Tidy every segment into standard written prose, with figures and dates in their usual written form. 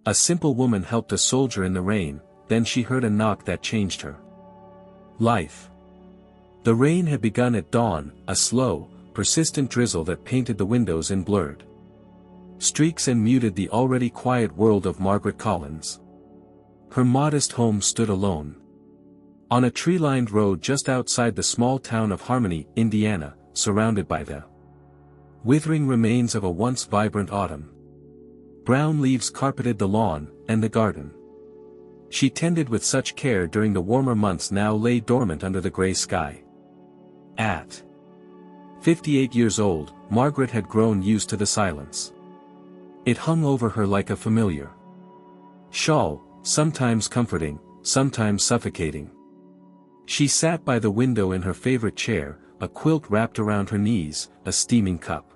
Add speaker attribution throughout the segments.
Speaker 1: A simple woman helped a soldier in the rain, then she heard a knock that changed her life. The rain had begun at dawn, a slow, persistent drizzle that painted the windows in blurred streaks and muted the already quiet world of Margaret Collins. Her modest home stood alone on a tree-lined road just outside the small town of Harmony, Indiana, surrounded by the withering remains of a once vibrant autumn. Brown leaves carpeted the lawn, and the garden she tended with such care during the warmer months now lay dormant under the gray sky. At 58 years old, Margaret had grown used to the silence. It hung over her like a familiar shawl, sometimes comforting, sometimes suffocating. She sat by the window in her favorite chair, a quilt wrapped around her knees, a steaming cup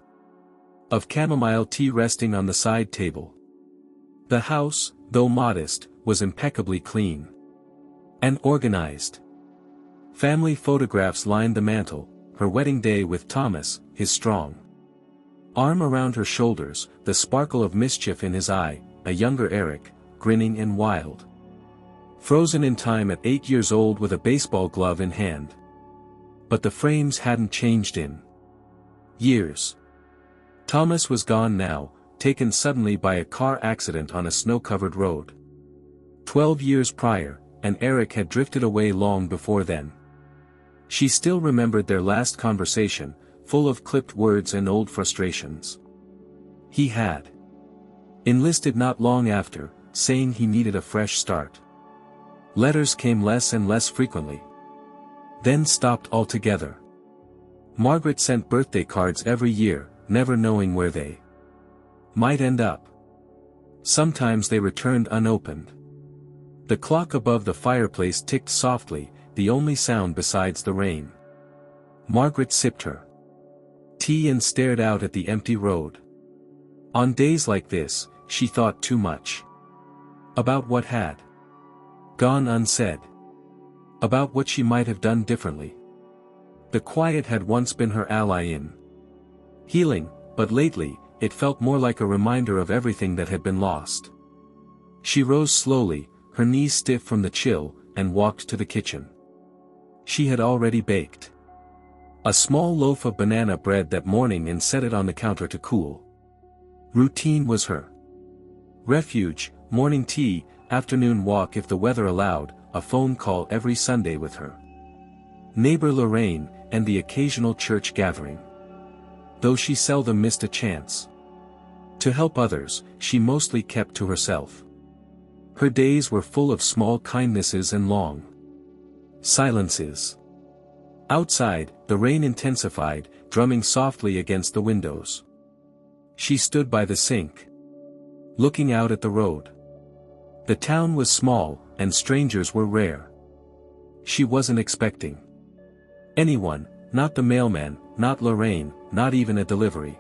Speaker 1: of chamomile tea resting on the side table. The house, though modest, was impeccably clean and organized. Family photographs lined the mantel, her wedding day with Thomas, his strong arm around her shoulders, the sparkle of mischief in his eye, a younger Eric, grinning and wild. Frozen in time at 8 years old with a baseball glove in hand. But the frames hadn't changed in years. Thomas was gone now, taken suddenly by a car accident on a snow-covered road. 12 years prior, and Eric had drifted away long before then. She still remembered their last conversation, full of clipped words and old frustrations. He had enlisted not long after, saying he needed a fresh start. Letters came less and less frequently, then stopped altogether. Margaret sent birthday cards every year, never knowing where they might end up. Sometimes they returned unopened. The clock above the fireplace ticked softly, the only sound besides the rain. Margaret sipped her tea and stared out at the empty road. On days like this, she thought too much about what had gone unsaid, about what she might have done differently. The quiet had once been her ally in healing, but lately, it felt more like a reminder of everything that had been lost. She rose slowly, her knees stiff from the chill, and walked to the kitchen. She had already baked a small loaf of banana bread that morning and set it on the counter to cool. Routine was her refuge, morning tea, afternoon walk if the weather allowed, a phone call every Sunday with her neighbor Lorraine, and the occasional church gathering. Though she seldom missed a chance to help others, she mostly kept to herself. Her days were full of small kindnesses and long silences. Outside, the rain intensified, drumming softly against the windows. She stood by the sink, looking out at the road. The town was small, and strangers were rare. She wasn't expecting anyone, not the mailman, not Lorraine, not even a delivery.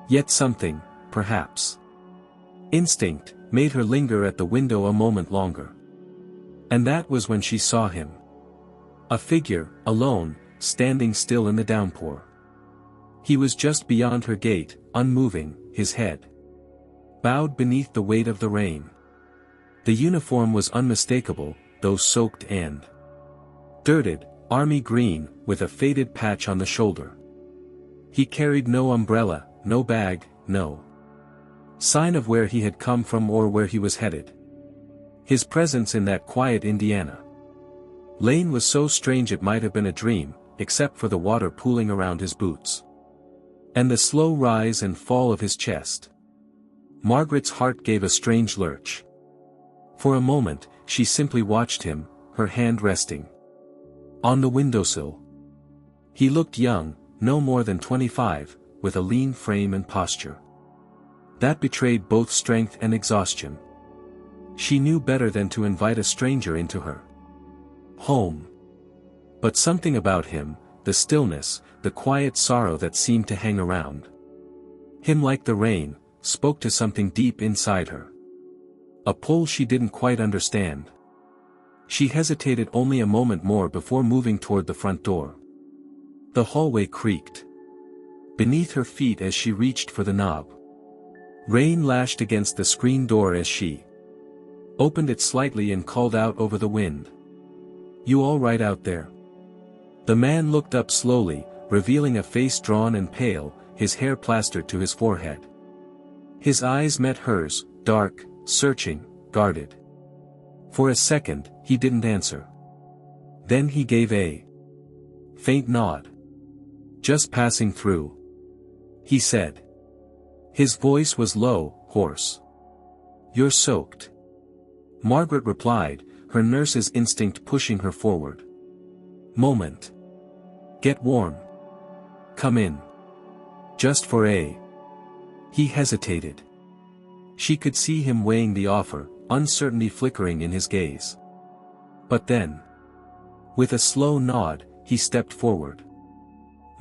Speaker 1: Yet something, perhaps instinct, made her linger at the window a moment longer. And that was when she saw him. A figure, alone, standing still in the downpour. He was just beyond her gate, unmoving, his head bowed beneath the weight of the rain. The uniform was unmistakable, though soaked and dirted, army green, with a faded patch on the shoulder. He carried no umbrella, no bag, no sign of where he had come from or where he was headed. His presence in that quiet Indiana lane was so strange it might have been a dream, except for the water pooling around his boots and the slow rise and fall of his chest. Margaret's heart gave a strange lurch. For a moment, she simply watched him, her hand resting on the windowsill. He looked young, no more than 25, with a lean frame and posture that betrayed both strength and exhaustion. She knew better than to invite a stranger into her home. But something about him, the stillness, the quiet sorrow that seemed to hang around him like the rain, spoke to something deep inside her. A pull she didn't quite understand. She hesitated only a moment more before moving toward the front door. The hallway creaked beneath her feet as she reached for the knob. Rain lashed against the screen door as she opened it slightly and called out over the wind. "You all right out there?" The man looked up slowly, revealing a face drawn and pale, his hair plastered to his forehead. His eyes met hers, dark, searching, guarded. For a second, he didn't answer. Then he gave a faint nod. "Just passing through," he said. His voice was low, hoarse. "You're soaked," Margaret replied, her nurse's instinct pushing her forward. "Moment. Get warm. Come in. Just for a..." He hesitated. She could see him weighing the offer, uncertainty flickering in his gaze. But then, with a slow nod, he stepped forward.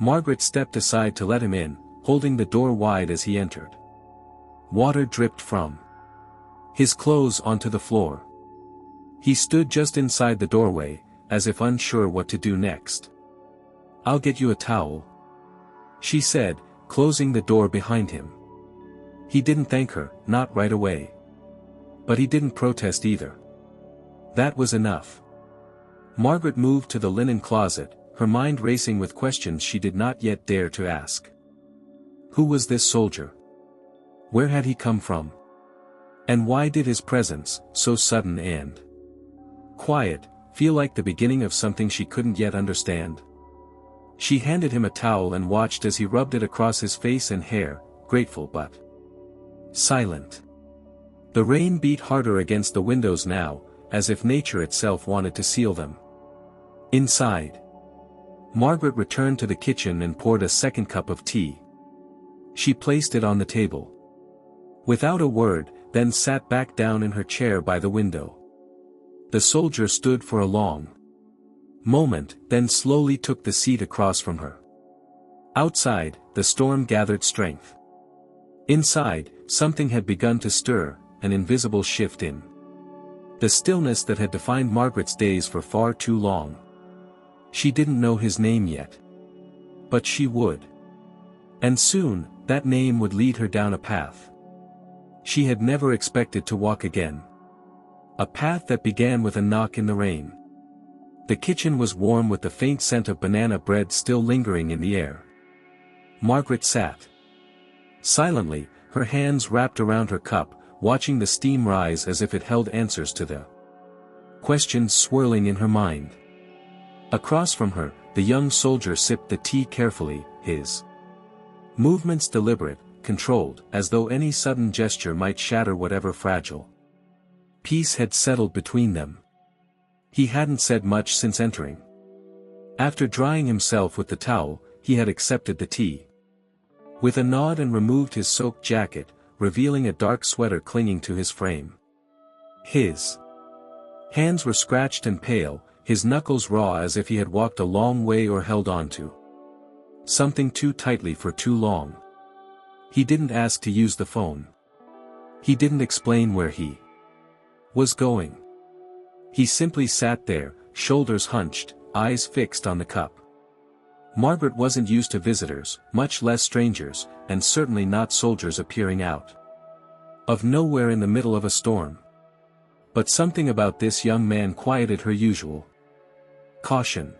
Speaker 1: Margaret stepped aside to let him in, holding the door wide as he entered. Water dripped from his clothes onto the floor. He stood just inside the doorway, as if unsure what to do next. "I'll get you a towel," she said, closing the door behind him. He didn't thank her, not right away. But he didn't protest either. That was enough. Margaret moved to the linen closet, her mind racing with questions she did not yet dare to ask. Who was this soldier? Where had he come from? And why did his presence, so sudden and quiet, feel like the beginning of something she couldn't yet understand? She handed him a towel and watched as he rubbed it across his face and hair, grateful but silent. The rain beat harder against the windows now, as if nature itself wanted to seal them. Inside, Margaret returned to the kitchen and poured a second cup of tea. She placed it on the table. Without a word, then sat back down in her chair by the window. The soldier stood for a long moment, then slowly took the seat across from her. Outside, the storm gathered strength. Inside, something had begun to stir, an invisible shift in the stillness that had defined Margaret's days for far too long. She didn't know his name yet. But she would. And soon, that name would lead her down a path she had never expected to walk again. A path that began with a knock in the rain. The kitchen was warm with the faint scent of banana bread still lingering in the air. Margaret sat silently, her hands wrapped around her cup, watching the steam rise as if it held answers to the questions swirling in her mind. Across from her, the young soldier sipped the tea carefully, his movements deliberate, controlled, as though any sudden gesture might shatter whatever fragile peace had settled between them. He hadn't said much since entering. After drying himself with the towel, he had accepted the tea. With a nod and removed his soaked jacket, revealing a dark sweater clinging to his frame. His hands were scratched and pale, his knuckles raw as if he had walked a long way or held on to something too tightly for too long. He didn't ask to use the phone. He didn't explain where he was going. He simply sat there, shoulders hunched, eyes fixed on the cup. Margaret wasn't used to visitors, much less strangers, and certainly not soldiers appearing out of nowhere in the middle of a storm. But something about this young man quieted her usual caution.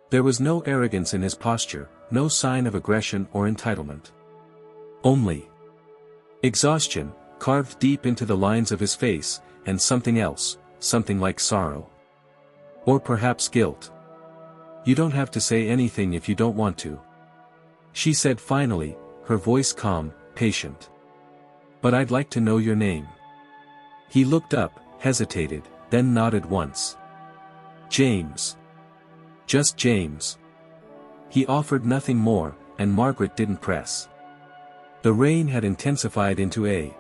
Speaker 1: There was no arrogance in his posture, no sign of aggression or entitlement. Only exhaustion, carved deep into the lines of his face, and something else, something like sorrow. Or perhaps guilt. "You don't have to say anything if you don't want to," she said finally, her voice calm, patient. "But I'd like to know your name." He looked up, hesitated, then nodded once. "James. Just James." He offered nothing more, and Margaret didn't press. The rain had intensified into a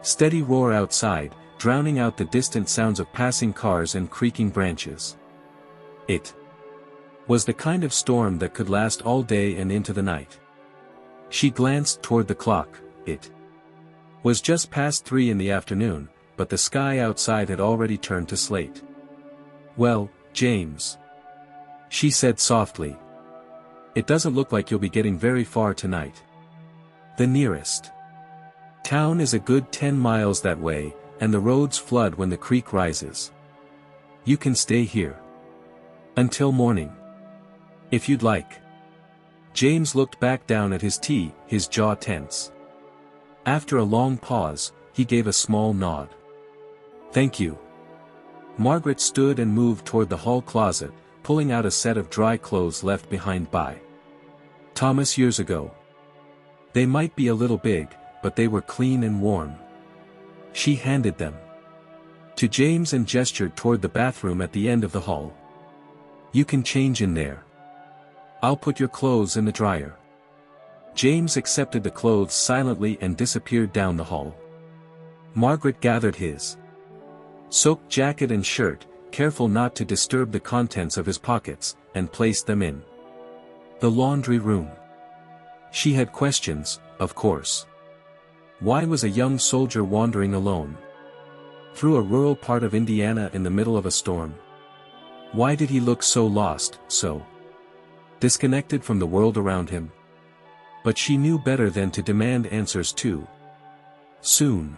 Speaker 1: steady roar outside, drowning out the distant sounds of passing cars and creaking branches. It was the kind of storm that could last all day and into the night. She glanced toward the clock. It was just past 3 in the afternoon, but the sky outside had already turned to slate. "Well, James," she said softly, "it doesn't look like you'll be getting very far tonight. The nearest town is a good 10 miles that way, and the roads flood when the creek rises. You can stay here until morning, if you'd like." James looked back down at his tea, his jaw tense. After a long pause, he gave a small nod. "Thank you." Margaret stood and moved toward the hall closet, pulling out a set of dry clothes left behind by Thomas years ago. They might be a little big, but they were clean and warm. She handed them to James and gestured toward the bathroom at the end of the hall. "You can change in there. I'll put your clothes in the dryer." James accepted the clothes silently and disappeared down the hall. Margaret gathered his soaked jacket and shirt, careful not to disturb the contents of his pockets, and placed them in the laundry room. She had questions, of course. Why was a young soldier wandering alone through a rural part of Indiana in the middle of a storm? Why did he look so lost, so disconnected from the world around him? But she knew better than to demand answers too soon.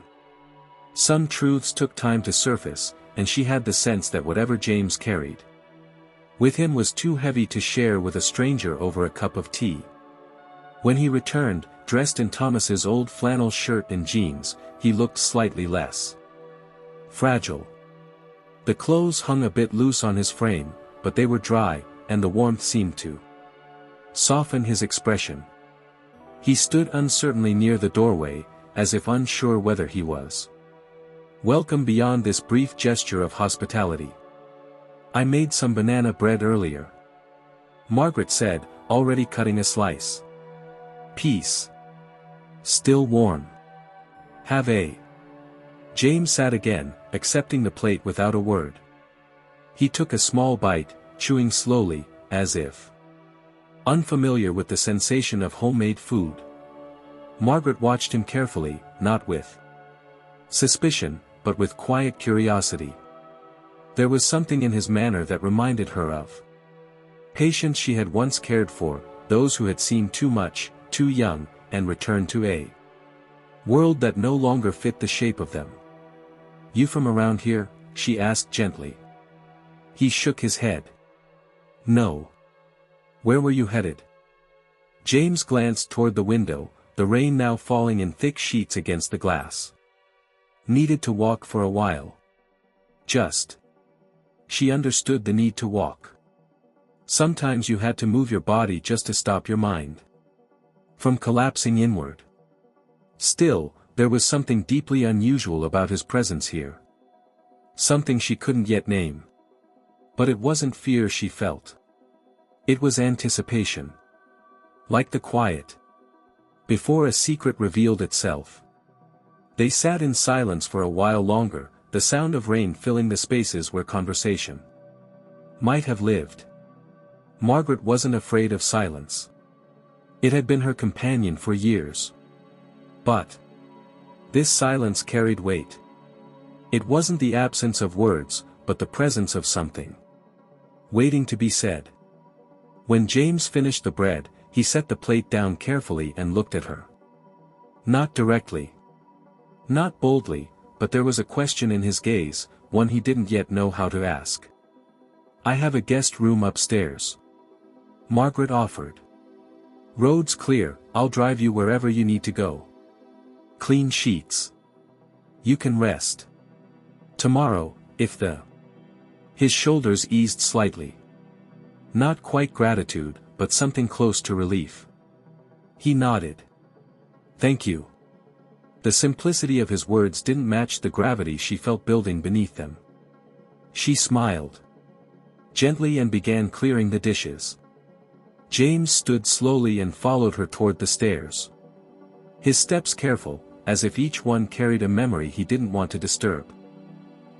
Speaker 1: Some truths took time to surface, and she had the sense that whatever James carried with him was too heavy to share with a stranger over a cup of tea. When he returned, dressed in Thomas's old flannel shirt and jeans, he looked slightly less fragile. The clothes hung a bit loose on his frame, but they were dry, and the warmth seemed to soften his expression. He stood uncertainly near the doorway, as if unsure whether he was welcome beyond this brief gesture of hospitality. "I made some banana bread earlier," Margaret said, already cutting a slice. "Peace. Still warm. Have a." James sat again, accepting the plate without a word. He took a small bite, chewing slowly, as if unfamiliar with the sensation of homemade food. Margaret watched him carefully, not with suspicion, but with quiet curiosity. There was something in his manner that reminded her of patients she had once cared for, those who had seen too much, too young, and returned to a world that no longer fit the shape of them. "You from around here?" she asked gently. He shook his head. "No." "Where were you headed?" James glanced toward the window, the rain now falling in thick sheets against the glass. "Needed to walk for a while. Just." She understood the need to walk. Sometimes you had to move your body just to stop your mind from collapsing inward. Still, there was something deeply unusual about his presence here. Something she couldn't yet name. But it wasn't fear she felt. It was anticipation. Like the quiet before a secret revealed itself. They sat in silence for a while longer, the sound of rain filling the spaces where conversation might have lived. Margaret wasn't afraid of silence. It had been her companion for years. But this silence carried weight. It wasn't the absence of words, but the presence of something waiting to be said. When James finished the bread, he set the plate down carefully and looked at her. Not directly. Not boldly, but there was a question in his gaze, one he didn't yet know how to ask. "I have a guest room upstairs," Margaret offered. "Road's clear, I'll drive you wherever you need to go. Clean sheets. You can rest tomorrow, if the..." His shoulders eased slightly. Not quite gratitude, but something close to relief. He nodded. "Thank you." The simplicity of his words didn't match the gravity she felt building beneath them. She smiled gently and began clearing the dishes. James stood slowly and followed her toward the stairs. His steps careful, as if each one carried a memory he didn't want to disturb.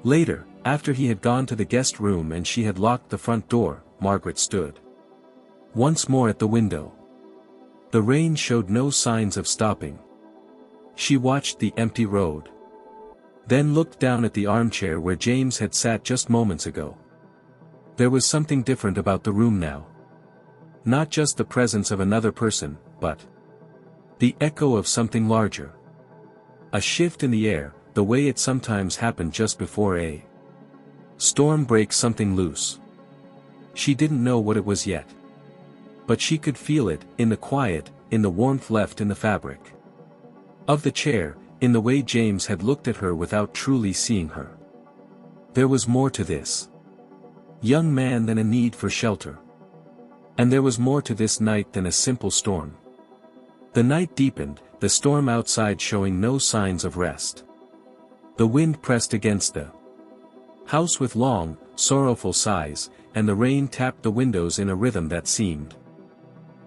Speaker 1: Later, after he had gone to the guest room and she had locked the front door, Margaret stood once more at the window. The rain showed no signs of stopping. She watched the empty road. Then looked down at the armchair where James had sat just moments ago. There was something different about the room now. Not just the presence of another person, but the echo of something larger. A shift in the air, the way it sometimes happened just before a storm breaks something loose. She didn't know what it was yet. But she could feel it, in the quiet, in the warmth left in the fabric of the chair, in the way James had looked at her without truly seeing her. There was more to this young man than a need for shelter. And there was more to this night than a simple storm. The night deepened, the storm outside showing no signs of rest. The wind pressed against the house with long, sorrowful sighs, and the rain tapped the windows in a rhythm that seemed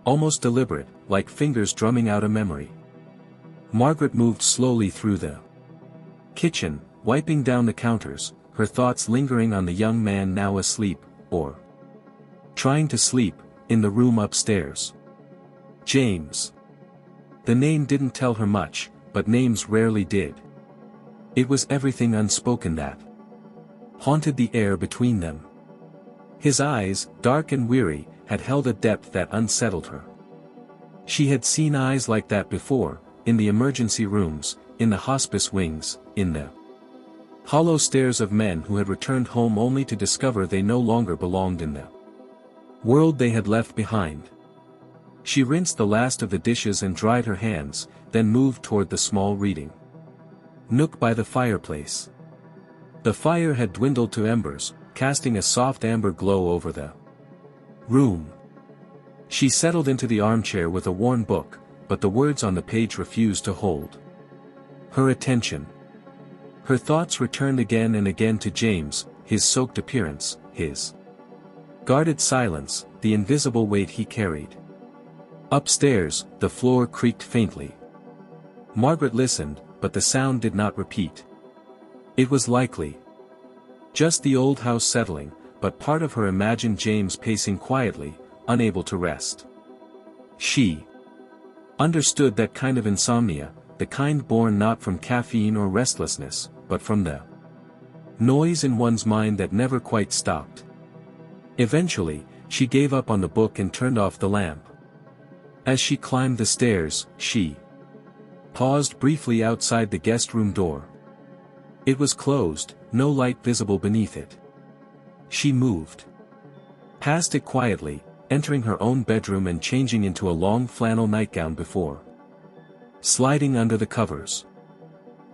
Speaker 1: almost deliberate, like fingers drumming out a memory. Margaret moved slowly through the kitchen, wiping down the counters, her thoughts lingering on the young man now asleep, or trying to sleep, in the room upstairs. James. The name didn't tell her much, but names rarely did. It was everything unspoken that haunted the air between them. His eyes, dark and weary, had held a depth that unsettled her. She had seen eyes like that before, in the emergency rooms, in the hospice wings, in the hollow stares of men who had returned home only to discover they no longer belonged in the world they had left behind. She rinsed the last of the dishes and dried her hands, then moved toward the small reading nook by the fireplace. The fire had dwindled to embers, casting a soft amber glow over the room. She settled into the armchair with a worn book, but the words on the page refused to hold her attention. Her thoughts returned again and again to James, his soaked appearance, his guarded silence, the invisible weight he carried. Upstairs, the floor creaked faintly. Margaret listened, but the sound did not repeat. It was likely just the old house settling, but part of her imagined James pacing quietly, unable to rest. She understood that kind of insomnia, the kind born not from caffeine or restlessness, but from the noise in one's mind that never quite stopped. Eventually, she gave up on the book and turned off the lamp. As she climbed the stairs, she paused briefly outside the guest room door. It was closed, no light visible beneath it. She moved past it quietly, entering her own bedroom and changing into a long flannel nightgown before sliding under the covers.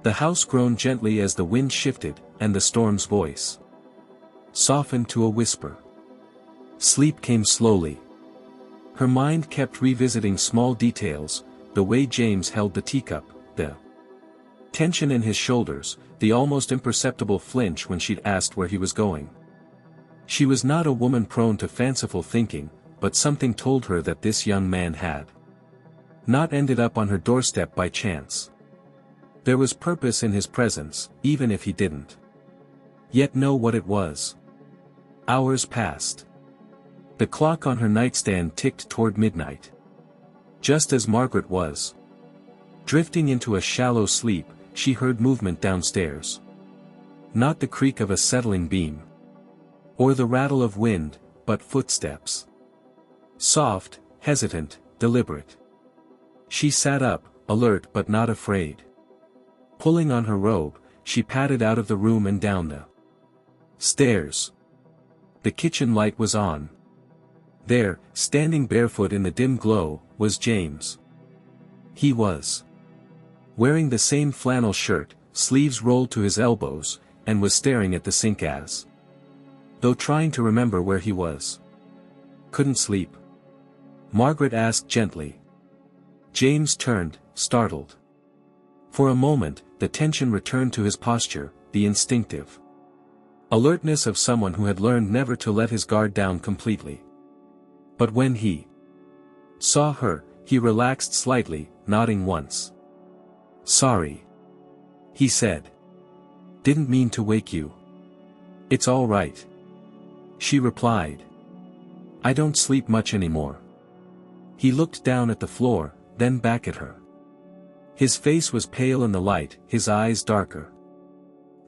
Speaker 1: The house groaned gently as the wind shifted, and the storm's voice softened to a whisper. Sleep came slowly. Her mind kept revisiting small details, the way James held the teacup, the tension in his shoulders, the almost imperceptible flinch when she'd asked where he was going. She was not a woman prone to fanciful thinking, but something told her that this young man had not ended up on her doorstep by chance. There was purpose in his presence, even if he didn't yet know what it was. Hours passed. The clock on her nightstand ticked toward midnight. Just as Margaret was drifting into a shallow sleep, she heard movement downstairs. Not the creak of a settling beam, or the rattle of wind, but footsteps. Soft, hesitant, deliberate. She sat up, alert but not afraid. Pulling on her robe, she padded out of the room and down the stairs. The kitchen light was on. There, standing barefoot in the dim glow, was James. He was wearing the same flannel shirt, sleeves rolled to his elbows, and was staring at the sink as though trying to remember where he was. Couldn't sleep? Margaret asked gently. James turned, startled. For a moment, the tension returned to his posture, the instinctive alertness of someone who had learned never to let his guard down completely. But when he saw her, he relaxed slightly, nodding once. Sorry, he said. Didn't mean to wake you. It's all right, she replied. I don't sleep much anymore. He looked down at the floor, then back at her. His face was pale in the light, his eyes darker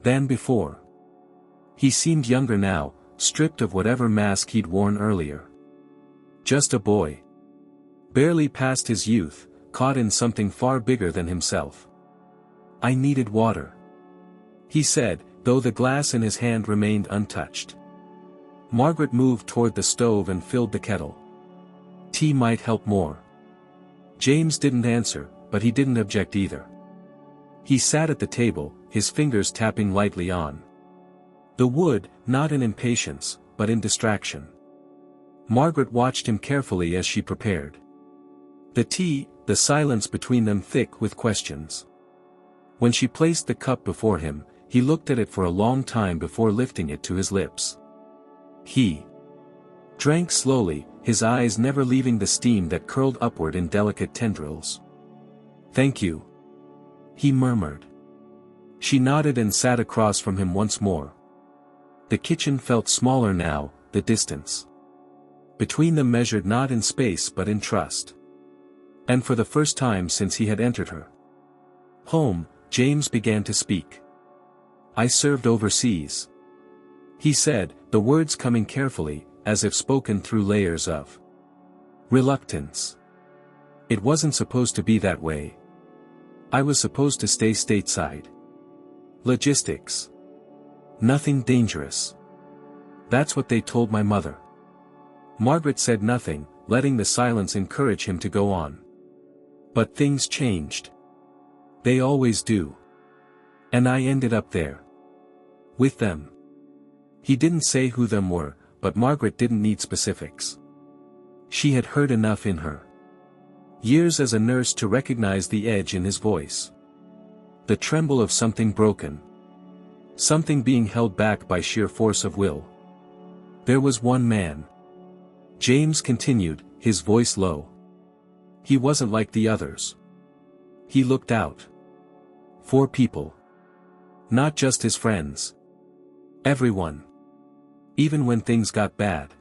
Speaker 1: than before. He seemed younger now, stripped of whatever mask he'd worn earlier. Just a boy. Barely past his youth, caught in something far bigger than himself. I needed water, he said, though the glass in his hand remained untouched. Margaret moved toward the stove and filled the kettle. Tea might help more. James didn't answer, but he didn't object either. He sat at the table, his fingers tapping lightly on the wood, not in impatience, but in distraction. Margaret watched him carefully as she prepared the tea, the silence between them thick with questions. When she placed the cup before him, he looked at it for a long time before lifting it to his lips. He drank slowly, his eyes never leaving the steam that curled upward in delicate tendrils. "Thank you," he murmured. She nodded and sat across from him once more. The kitchen felt smaller now, the distance between them measured not in space but in trust. And for the first time since he had entered her home, James began to speak. "I served overseas," he said, the words coming carefully, as if spoken through layers of reluctance. "It wasn't supposed to be that way. I was supposed to stay stateside. Logistics. Nothing dangerous. That's what they told my mother." Margaret said nothing, letting the silence encourage him to go on. "But things changed. They always do. And I ended up there. With them." He didn't say who them were, but Margaret didn't need specifics. She had heard enough in her years as a nurse to recognize the edge in his voice. The tremble of something broken. Something being held back by sheer force of will. "There was one man," James continued, his voice low. "He wasn't like the others. He looked out for people. Not just his friends. Everyone. Even when things got bad."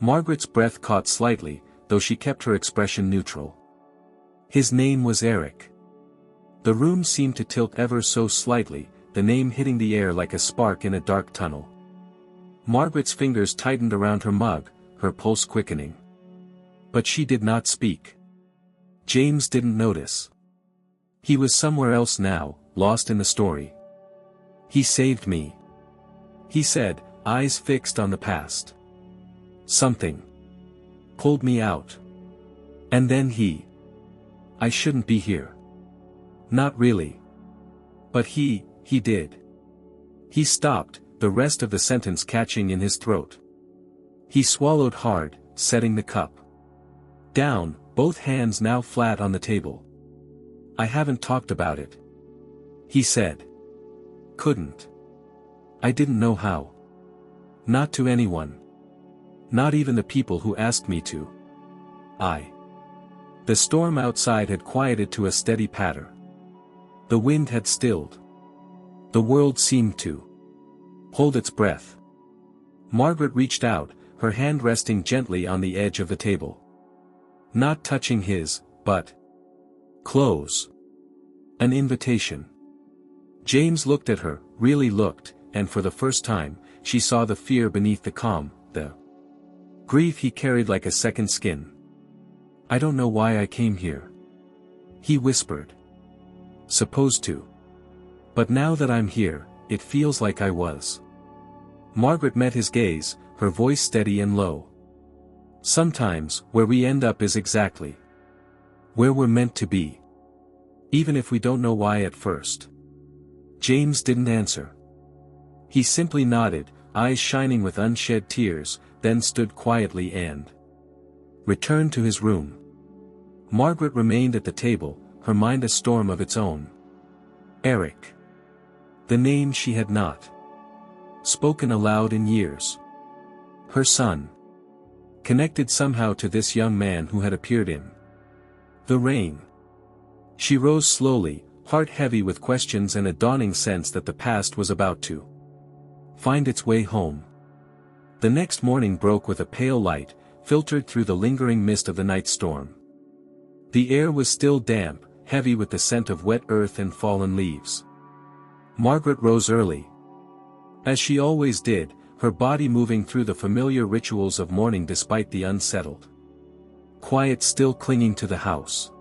Speaker 1: Margaret's breath caught slightly, though she kept her expression neutral. "His name was Eric." The room seemed to tilt ever so slightly, the name hitting the air like a spark in a dark tunnel. Margaret's fingers tightened around her mug, her pulse quickening. But she did not speak. James didn't notice. He was somewhere else now, lost in the story. "He saved me," he said, eyes fixed on the past. "Something pulled me out. And then I shouldn't be here. Not really. But he did." He stopped, the rest of the sentence catching in his throat. He swallowed hard, setting the cup down, both hands now flat on the table. "I haven't talked about it," he said. "Couldn't. I didn't know how. Not to anyone. Not even the people who asked me to. The storm outside had quieted to a steady patter. The wind had stilled. The world seemed to hold its breath. Margaret reached out, her hand resting gently on the edge of the table. Not touching his, but close. An invitation. James looked at her, really looked, and for the first time, she saw the fear beneath the calm, the grief he carried like a second skin. "I don't know why I came here," he whispered. "Supposed to. But now that I'm here, it feels like I was." Margaret met his gaze, her voice steady and low. "Sometimes, where we end up is exactly where we're meant to be. Even if we don't know why at first." James didn't answer. He simply nodded, eyes shining with unshed tears, then stood quietly and returned to his room. Margaret remained at the table, her mind a storm of its own. Eric. The name she had not spoken aloud in years. Her son. Connected somehow to this young man who had appeared in the rain. She rose slowly, heart heavy with questions and a dawning sense that the past was about to find its way home. The next morning broke with a pale light, filtered through the lingering mist of the night storm. The air was still damp, heavy with the scent of wet earth and fallen leaves. Margaret rose early. As she always did, her body moving through the familiar rituals of morning despite the unsettled quiet still clinging to the house.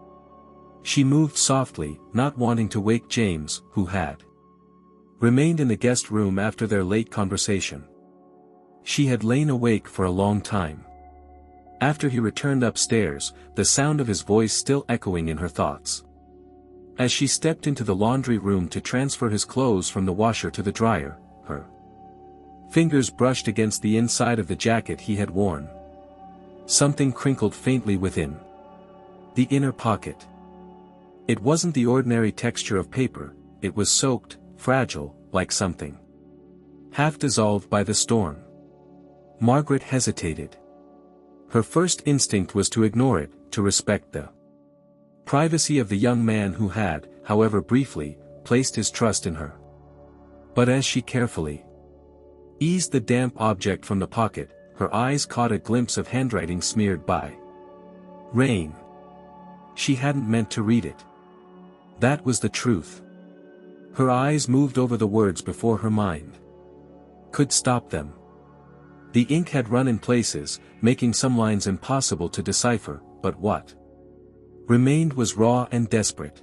Speaker 1: She moved softly, not wanting to wake James, who had remained in the guest room after their late conversation. She had lain awake for a long time. After he returned upstairs, the sound of his voice still echoing in her thoughts. As she stepped into the laundry room to transfer his clothes from the washer to the dryer, her fingers brushed against the inside of the jacket he had worn. Something crinkled faintly within the inner pocket. It wasn't the ordinary texture of paper, it was soaked, fragile, like something half dissolved by the storm. Margaret hesitated. Her first instinct was to ignore it, to respect the privacy of the young man who had, however briefly, placed his trust in her. But as she carefully eased the damp object from the pocket, her eyes caught a glimpse of handwriting smeared by rain. She hadn't meant to read it. That was the truth. Her eyes moved over the words before her mind could stop them. The ink had run in places, making some lines impossible to decipher, but what remained was raw and desperate.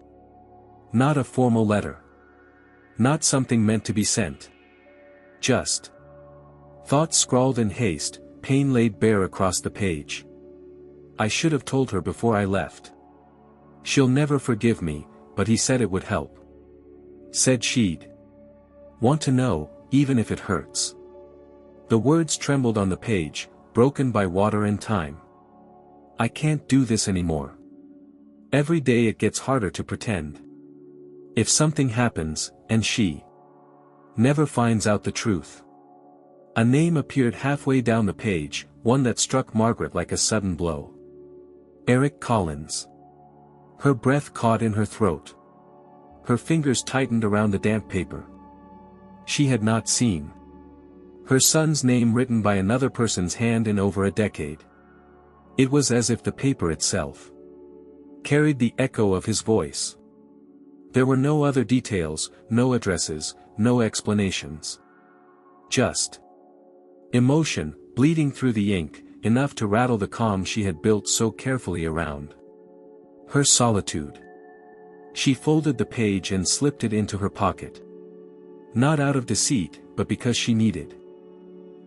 Speaker 1: Not a formal letter. Not something meant to be sent. Just thoughts scrawled in haste, pain laid bare across the page. I should have told her before I left. She'll never forgive me, but he said it would help. Said she'd want to know, even if it hurts. The words trembled on the page, broken by water and time. I can't do this anymore. Every day it gets harder to pretend. If something happens, and she never finds out the truth. A name appeared halfway down the page, one that struck Margaret like a sudden blow. Eric Collins. Her breath caught in her throat. Her fingers tightened around the damp paper. She had not seen her son's name written by another person's hand in over a decade. It was as if the paper itself carried the echo of his voice. There were no other details, no addresses, no explanations. Just emotion, bleeding through the ink, enough to rattle the calm she had built so carefully around her solitude. She folded the page and slipped it into her pocket. Not out of deceit, but because she needed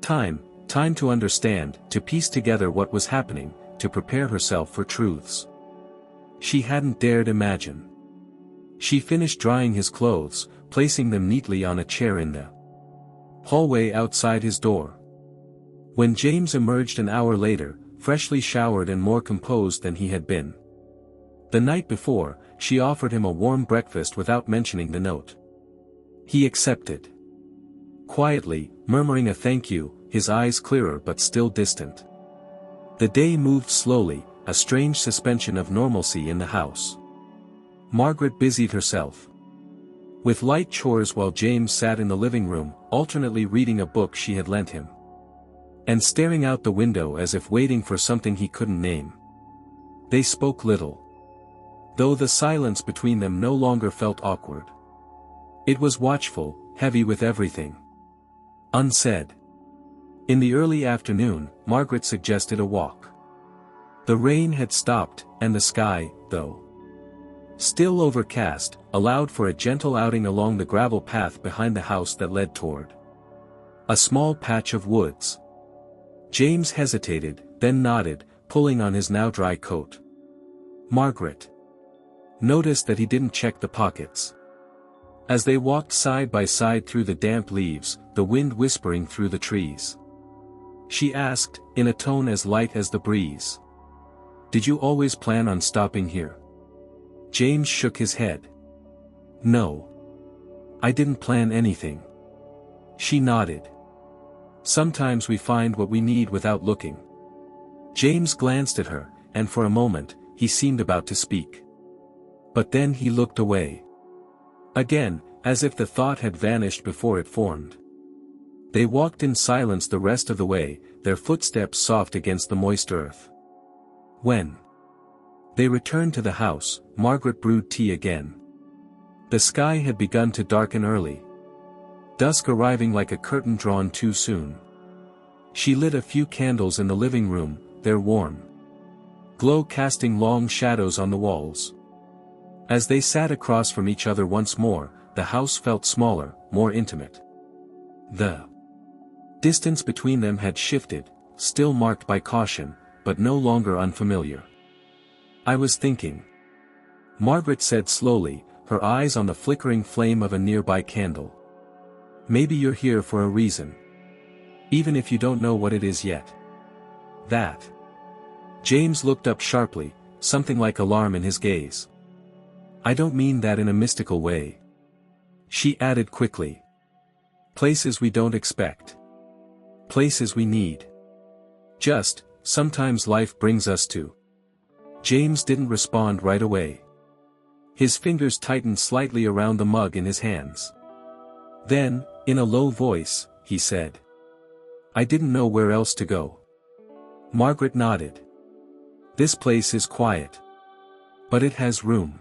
Speaker 1: time to understand, to piece together what was happening, to prepare herself for truths she hadn't dared imagine. She finished drying his clothes, placing them neatly on a chair in the hallway outside his door. When James emerged an hour later, freshly showered and more composed than he had been the night before, she offered him a warm breakfast without mentioning the note. He accepted. Quietly, murmuring a thank you, his eyes clearer but still distant. The day moved slowly, a strange suspension of normalcy in the house. Margaret busied herself with light chores while James sat in the living room, alternately reading a book she had lent him and staring out the window as if waiting for something he couldn't name. They spoke little, though the silence between them no longer felt awkward. It was watchful, heavy with everything unsaid. In the early afternoon, Margaret suggested a walk. The rain had stopped, and the sky, though still overcast, allowed for a gentle outing along the gravel path behind the house that led toward a small patch of woods. James hesitated, then nodded, pulling on his now dry coat. Margaret noticed that he didn't check the pockets. As they walked side by side through the damp leaves, the wind whispering through the trees, she asked, in a tone as light as the breeze, "Did you always plan on stopping here?" James shook his head. "No. I didn't plan anything." She nodded. "Sometimes we find what we need without looking." James glanced at her, and for a moment, he seemed about to speak. But then he looked away. Again, as if the thought had vanished before it formed. They walked in silence the rest of the way, their footsteps soft against the moist earth. When they returned to the house, Margaret brewed tea again. The sky had begun to darken early, dusk arriving like a curtain drawn too soon. She lit a few candles in the living room, their warm glow casting long shadows on the walls. As they sat across from each other once more, the house felt smaller, more intimate. The distance between them had shifted, still marked by caution, but no longer unfamiliar. "I was thinking," Margaret said slowly, her eyes on the flickering flame of a nearby candle. "Maybe you're here for a reason. Even if you don't know what it is yet." "That." James looked up sharply, something like alarm in his gaze. "I don't mean that in a mystical way," she added quickly. "Places we don't expect. Places we need. Just, sometimes life brings us to." James didn't respond right away. His fingers tightened slightly around the mug in his hands. Then, in a low voice, he said, "I didn't know where else to go." Margaret nodded. "This place is quiet. But it has room."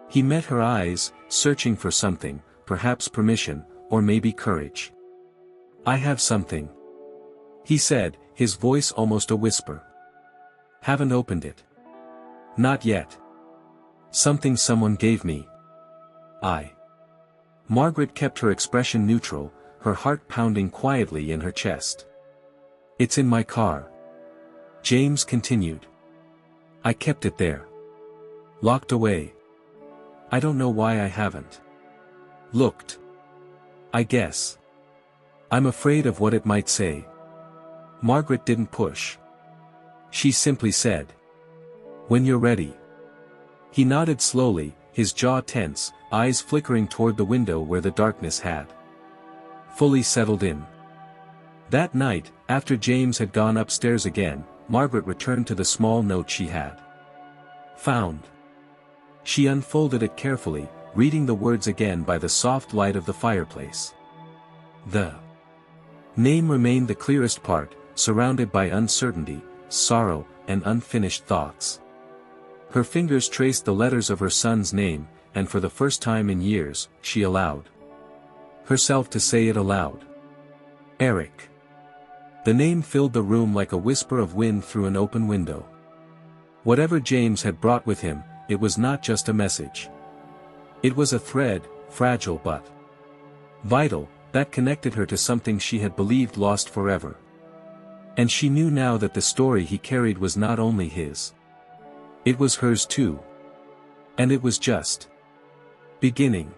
Speaker 1: He met her eyes, searching for something, perhaps permission, or maybe courage. "I have something," he said, his voice almost a whisper. "Haven't opened it." "Not yet. Something someone gave me." Margaret kept her expression neutral, her heart pounding quietly in her chest. "It's in my car," James continued. "I kept it there. Locked away. I don't know why I haven't looked. I guess I'm afraid of what it might say." Margaret didn't push. She simply said, "When you're ready." He nodded slowly, his jaw tense, eyes flickering toward the window where the darkness had fully settled in. That night, after James had gone upstairs again, Margaret returned to the small note she had found. She unfolded it carefully, reading the words again by the soft light of the fireplace. The name remained the clearest part, surrounded by uncertainty, sorrow, and unfinished thoughts. Her fingers traced the letters of her son's name, and for the first time in years, she allowed herself to say it aloud. Eric. The name filled the room like a whisper of wind through an open window. Whatever James had brought with him, it was not just a message. It was a thread, fragile but vital, that connected her to something she had believed lost forever. And she knew now that the story he carried was not only his. It was hers too. And it was just beginning.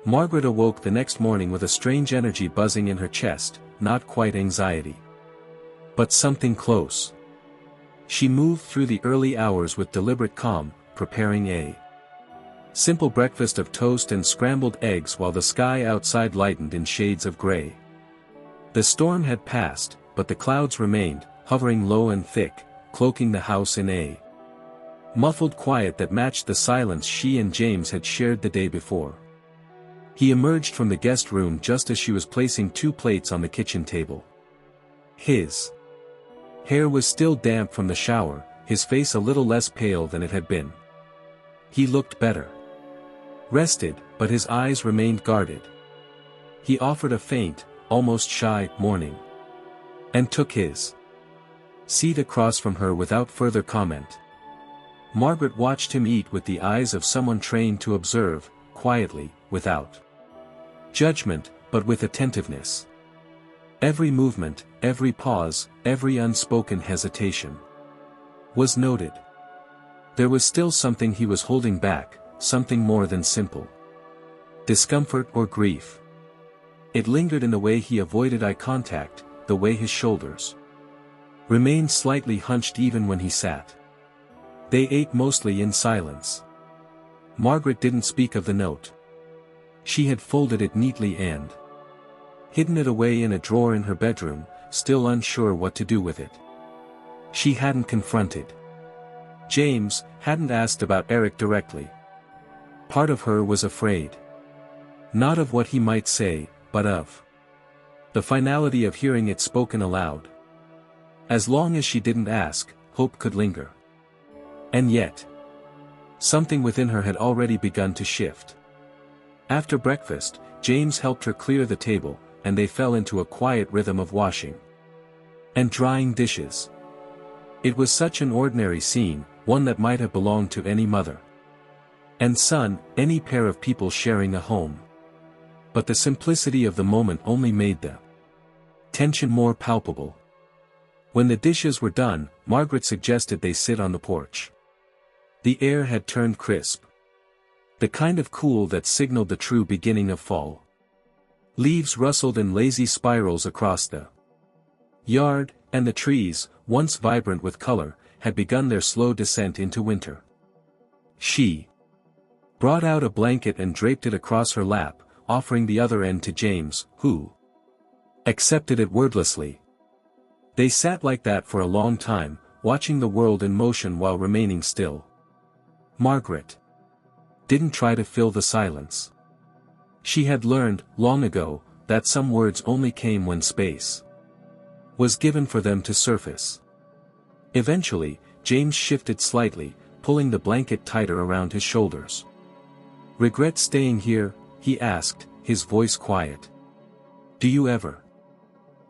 Speaker 1: Margaret awoke the next morning with a strange energy buzzing in her chest, not quite anxiety, but something close. She moved through the early hours with deliberate calm, preparing a simple breakfast of toast and scrambled eggs while the sky outside lightened in shades of gray. The storm had passed, but the clouds remained, hovering low and thick, cloaking the house in a muffled quiet that matched the silence she and James had shared the day before. He emerged from the guest room just as she was placing 2 plates on the kitchen table. His hair was still damp from the shower, his face a little less pale than it had been. He looked better rested, but his eyes remained guarded. He offered a faint, almost shy, morning, and took his seat across from her without further comment. Margaret watched him eat with the eyes of someone trained to observe, quietly, without judgment, but with attentiveness. Every movement, every pause, every unspoken hesitation was noted. There was still something he was holding back, something more than simple discomfort or grief. It lingered in the way he avoided eye contact, the way his shoulders remained slightly hunched even when he sat. They ate mostly in silence. Margaret didn't speak of the note. She had folded it neatly and hidden it away in a drawer in her bedroom, still unsure what to do with it. She hadn't confronted James, hadn't asked about Eric directly. Part of her was afraid. Not of what he might say, but of the finality of hearing it spoken aloud. As long as she didn't ask, hope could linger. And yet, something within her had already begun to shift. After breakfast, James helped her clear the table, and they fell into a quiet rhythm of washing and drying dishes. It was such an ordinary scene, one that might have belonged to any mother. And son, any pair of people sharing a home. But the simplicity of the moment only made the tension more palpable. When the dishes were done, Margaret suggested they sit on the porch. The air had turned crisp. The kind of cool that signaled the true beginning of fall. Leaves rustled in lazy spirals across the yard, and the trees, once vibrant with color, had begun their slow descent into winter. She brought out a blanket and draped it across her lap, offering the other end to James, who accepted it wordlessly. They sat like that for a long time, watching the world in motion while remaining still. Margaret didn't try to fill the silence. She had learned, long ago, that some words only came when space was given for them to surface. Eventually, James shifted slightly, pulling the blanket tighter around his shoulders. "Regret staying here?" he asked, his voice quiet. "Do you ever?"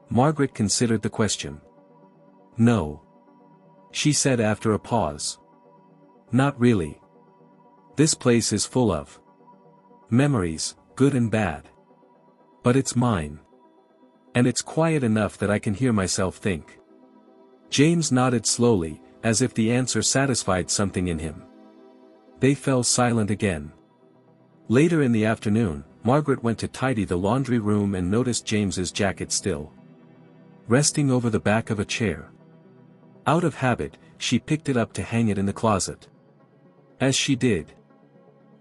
Speaker 1: Margaret considered the question. "No," she said after a pause. "Not really. This place is full of memories, good and bad. But it's mine. And it's quiet enough that I can hear myself think." James nodded slowly, as if the answer satisfied something in him. They fell silent again. Later in the afternoon, Margaret went to tidy the laundry room and noticed James's jacket still resting over the back of a chair. Out of habit, she picked it up to hang it in the closet. As she did,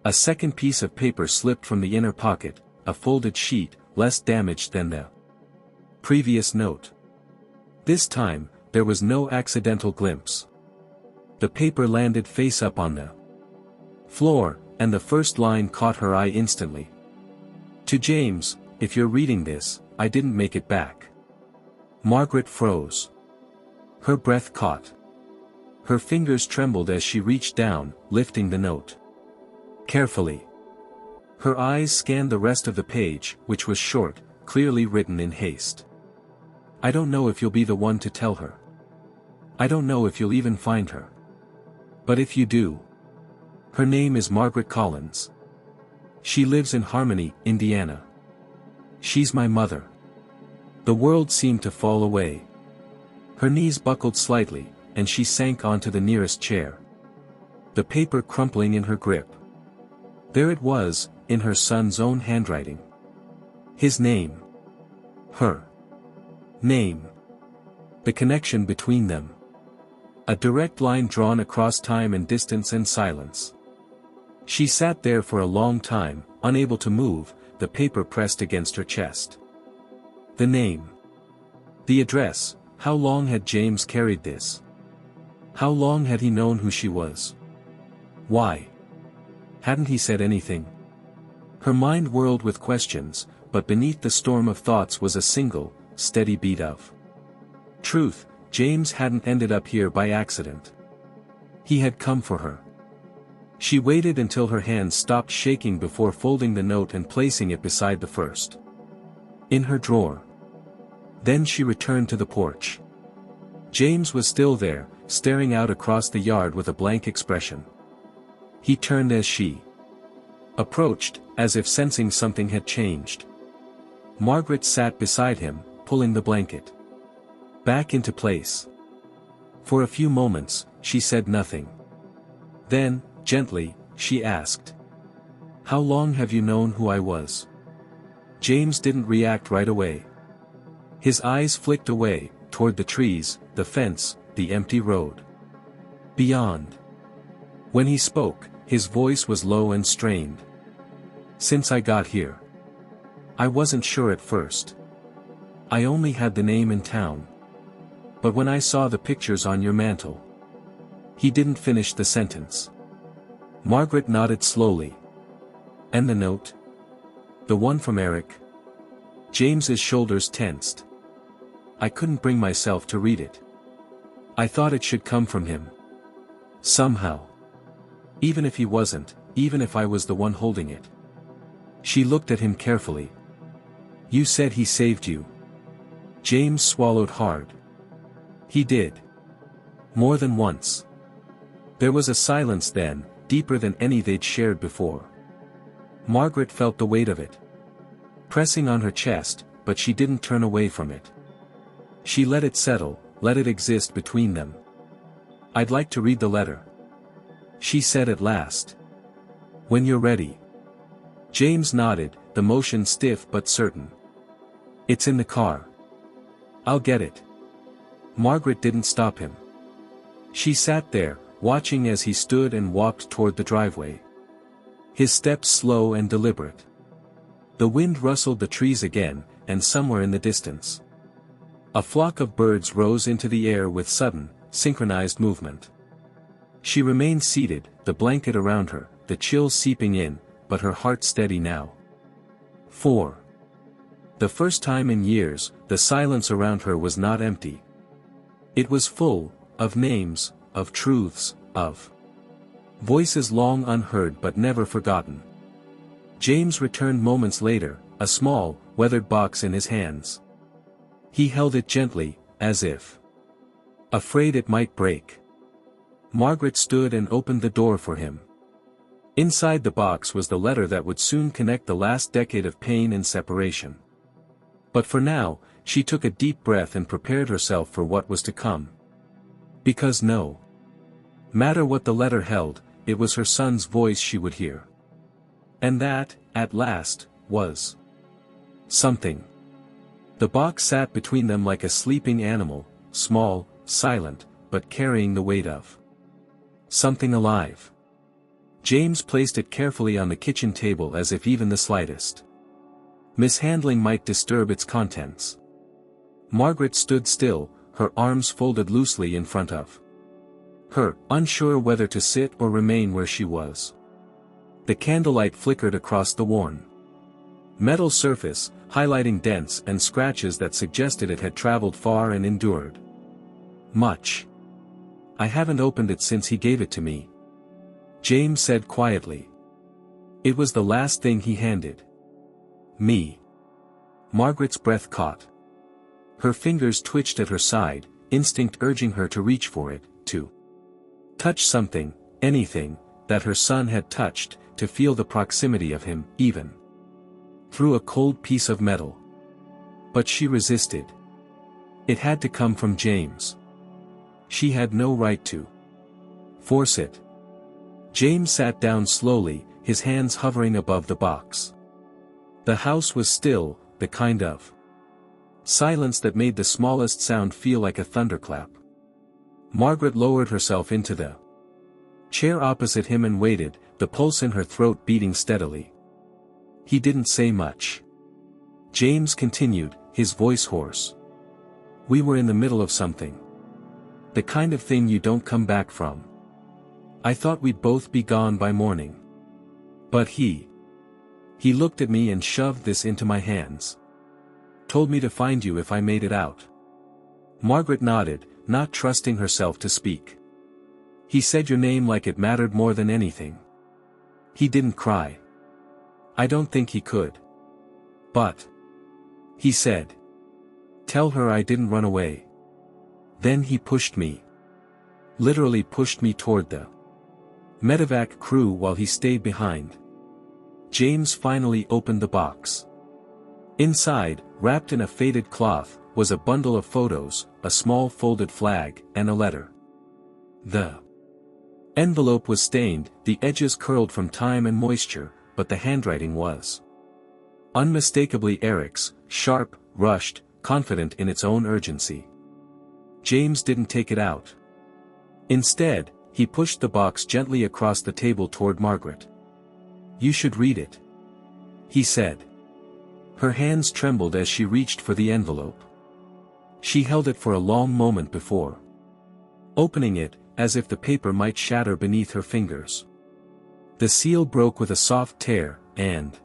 Speaker 1: a second piece of paper slipped from the inner pocket, a folded sheet, less damaged than the previous note. This time, there was no accidental glimpse. The paper landed face up on the floor, and the first line caught her eye instantly. "To James, if you're reading this, I didn't make it back." Margaret froze. Her breath caught. Her fingers trembled as she reached down, lifting the note carefully. Her eyes scanned the rest of the page, which was short, clearly written in haste. "I don't know if you'll be the one to tell her. I don't know if you'll even find her. But if you do, her name is Margaret Collins. She lives in Harmony, Indiana. She's my mother." The world seemed to fall away. Her knees buckled slightly, and she sank onto the nearest chair. The paper crumpling in her grip. There it was, in her son's own handwriting. His name. Her name. The connection between them. A direct line drawn across time and distance and silence. She sat there for a long time, unable to move, the paper pressed against her chest. The name. The address. How long had James carried this? How long had he known who she was? Why hadn't he said anything? Her mind whirled with questions, but beneath the storm of thoughts was a single, steady beat of truth. James hadn't ended up here by accident. He had come for her. She waited until her hands stopped shaking before folding the note and placing it beside the first in her drawer. Then she returned to the porch. James was still there, staring out across the yard with a blank expression. He turned as she approached, as if sensing something had changed. Margaret sat beside him, pulling the blanket back into place. For a few moments, she said nothing. Then, gently, she asked, "How long have you known who I was?" James didn't react right away. His eyes flicked away, toward the trees, the fence, the empty road beyond. When he spoke, his voice was low and strained. "Since I got here. I wasn't sure at first. I only had the name in town. But when I saw the pictures on your mantle." He didn't finish the sentence. Margaret nodded slowly. "And the note? The one from Eric?" James's shoulders tensed. "I couldn't bring myself to read it. I thought it should come from him. Somehow. Even if he wasn't, even if I was the one holding it." She looked at him carefully. "You said he saved you." James swallowed hard. "He did. More than once." There was a silence then, deeper than any they'd shared before. Margaret felt the weight of it pressing on her chest, but she didn't turn away from it. She let it settle, let it exist between them. "I'd like to read the letter," she said at last. "When you're ready." James nodded, the motion stiff but certain. "It's in the car." "I'll get it." Margaret didn't stop him. She sat there, watching as he stood and walked toward the driveway. His steps slow and deliberate. The wind rustled the trees again, and somewhere in the distance, a flock of birds rose into the air with sudden, synchronized movement. She remained seated, the blanket around her, the chill seeping in, but her heart steady now. 4. The first time in years, the silence around her was not empty. It was full, of names, of truths, of voices long unheard but never forgotten. James returned moments later, a small, weathered box in his hands. He held it gently, as if afraid it might break. Margaret stood and opened the door for him. Inside the box was the letter that would soon connect the last decade of pain and separation. But for now, she took a deep breath and prepared herself for what was to come. Because no matter what the letter held, it was her son's voice she would hear. And that, at last, was something. The box sat between them like a sleeping animal, small, silent, but carrying the weight of something alive. James placed it carefully on the kitchen table as if even the slightest mishandling might disturb its contents. Margaret stood still, her arms folded loosely in front of her, unsure whether to sit or remain where she was. The candlelight flickered across the worn metal surface, highlighting dents and scratches that suggested it had traveled far and endured much. "I haven't opened it since he gave it to me," James said quietly. "It was the last thing he handed me." Margaret's breath caught. Her fingers twitched at her side, instinct urging her to reach for it, to touch something, anything, that her son had touched, to feel the proximity of him, even through a cold piece of metal. But she resisted. It had to come from James. She had no right to force it. James sat down slowly, his hands hovering above the box. The house was still, the kind of silence that made the smallest sound feel like a thunderclap. Margaret lowered herself into the chair opposite him and waited, the pulse in her throat beating steadily. He didn't say much. James continued, his voice hoarse. "We were in the middle of something. The kind of thing you don't come back from. I thought we'd both be gone by morning. But he looked at me and shoved this into my hands. Told me to find you if I made it out." Margaret nodded, not trusting herself to speak. "He said your name like it mattered more than anything. He didn't cry. I don't think he could. But he said, 'Tell her I didn't run away.' Then he pushed me. Literally pushed me toward the medevac crew while he stayed behind." James finally opened the box. Inside, wrapped in a faded cloth, was a bundle of photos, a small folded flag, and a letter. The envelope was stained, the edges curled from time and moisture, but the handwriting was unmistakably Eric's, sharp, rushed, confident in its own urgency. James didn't take it out. Instead, he pushed the box gently across the table toward Margaret. "You should read it," he said. Her hands trembled as she reached for the envelope. She held it for a long moment before opening it, as if the paper might shatter beneath her fingers. The seal broke with a soft tear, and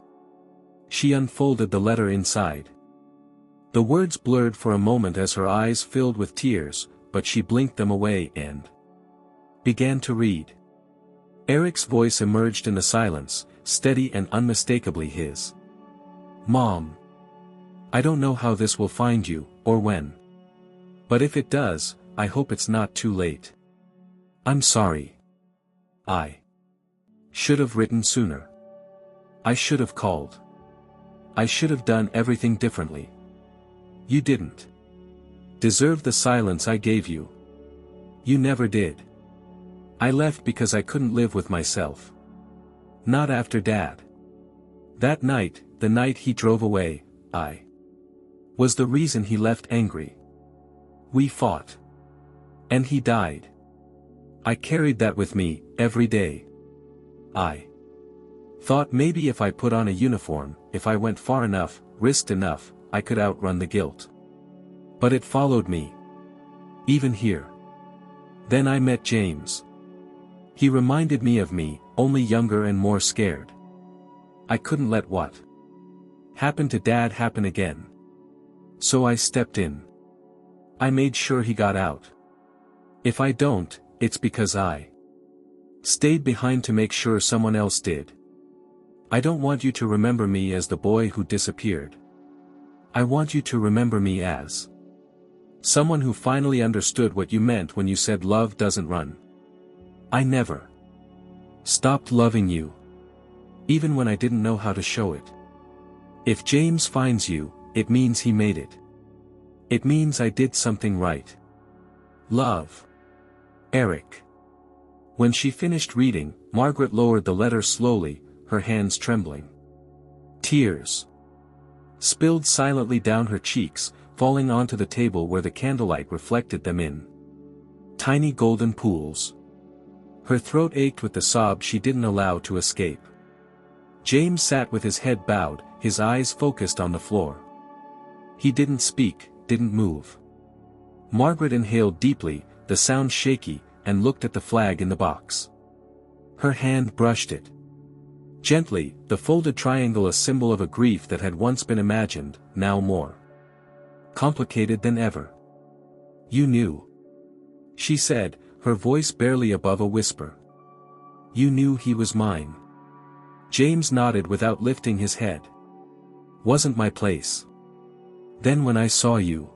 Speaker 1: she unfolded the letter inside. The words blurred for a moment as her eyes filled with tears, but she blinked them away and began to read. Eric's voice emerged in the silence, steady and unmistakably his. "Mom. I don't know how this will find you, or when. But if it does, I hope it's not too late. I'm sorry. I Should have written sooner. I should have called. I should have done everything differently. You didn't deserve the silence I gave you. You never did. I left because I couldn't live with myself. Not after Dad. That night, the night he drove away, I was the reason he left angry. We fought. And he died. I carried that with me, every day. I thought maybe if I put on a uniform, if I went far enough, risked enough, I could outrun the guilt. But it followed me. Even here. Then I met James. He reminded me of me, only younger and more scared. I couldn't let what happened to Dad happen again. So I stepped in. I made sure he got out. If I don't, it's because I stayed behind to make sure someone else did. I don't want you to remember me as the boy who disappeared. I want you to remember me as someone who finally understood what you meant when you said love doesn't run. I never stopped loving you. Even when I didn't know how to show it. If James finds you, it means he made it. It means I did something right. Love. Eric. When she finished reading, Margaret lowered the letter slowly, her hands trembling. Tears spilled silently down her cheeks, falling onto the table where the candlelight reflected them in tiny golden pools. Her throat ached with the sob she didn't allow to escape. James sat with his head bowed, his eyes focused on the floor. He didn't speak, didn't move. Margaret inhaled deeply, the sound shaky, and looked at the flag in the box. Her hand brushed it. Gently, the folded triangle, a symbol of a grief that had once been imagined, now more complicated than ever. You knew, she said, her voice barely above a whisper. You knew he was mine. James nodded without lifting his head. Wasn't my place. Then when I saw you,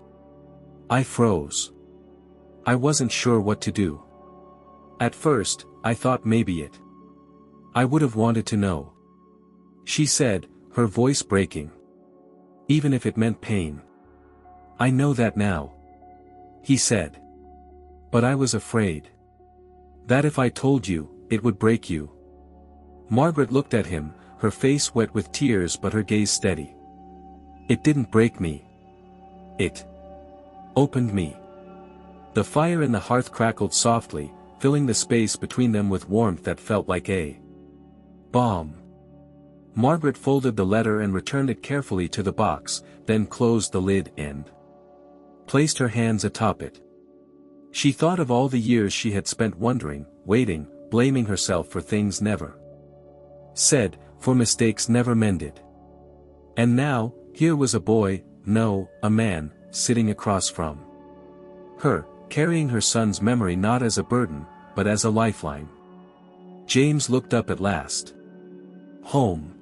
Speaker 1: I froze. I wasn't sure what to do. At first, I thought maybe it. I would have wanted to know. She said, her voice breaking. Even if it meant pain. I know that now. He said. But I was afraid. That if I told you, it would break you. Margaret looked at him, her face wet with tears but her gaze steady. It didn't break me. It opened me. The fire in the hearth crackled softly, filling the space between them with warmth that felt like a bomb. Margaret folded the letter and returned it carefully to the box, then closed the lid and placed her hands atop it. She thought of all the years she had spent wondering, waiting, blaming herself for things never said, for mistakes never mended. And now, here was a boy, no, a man, sitting across from her, carrying her son's memory not as a burden, but as a lifeline. James looked up at last. Home.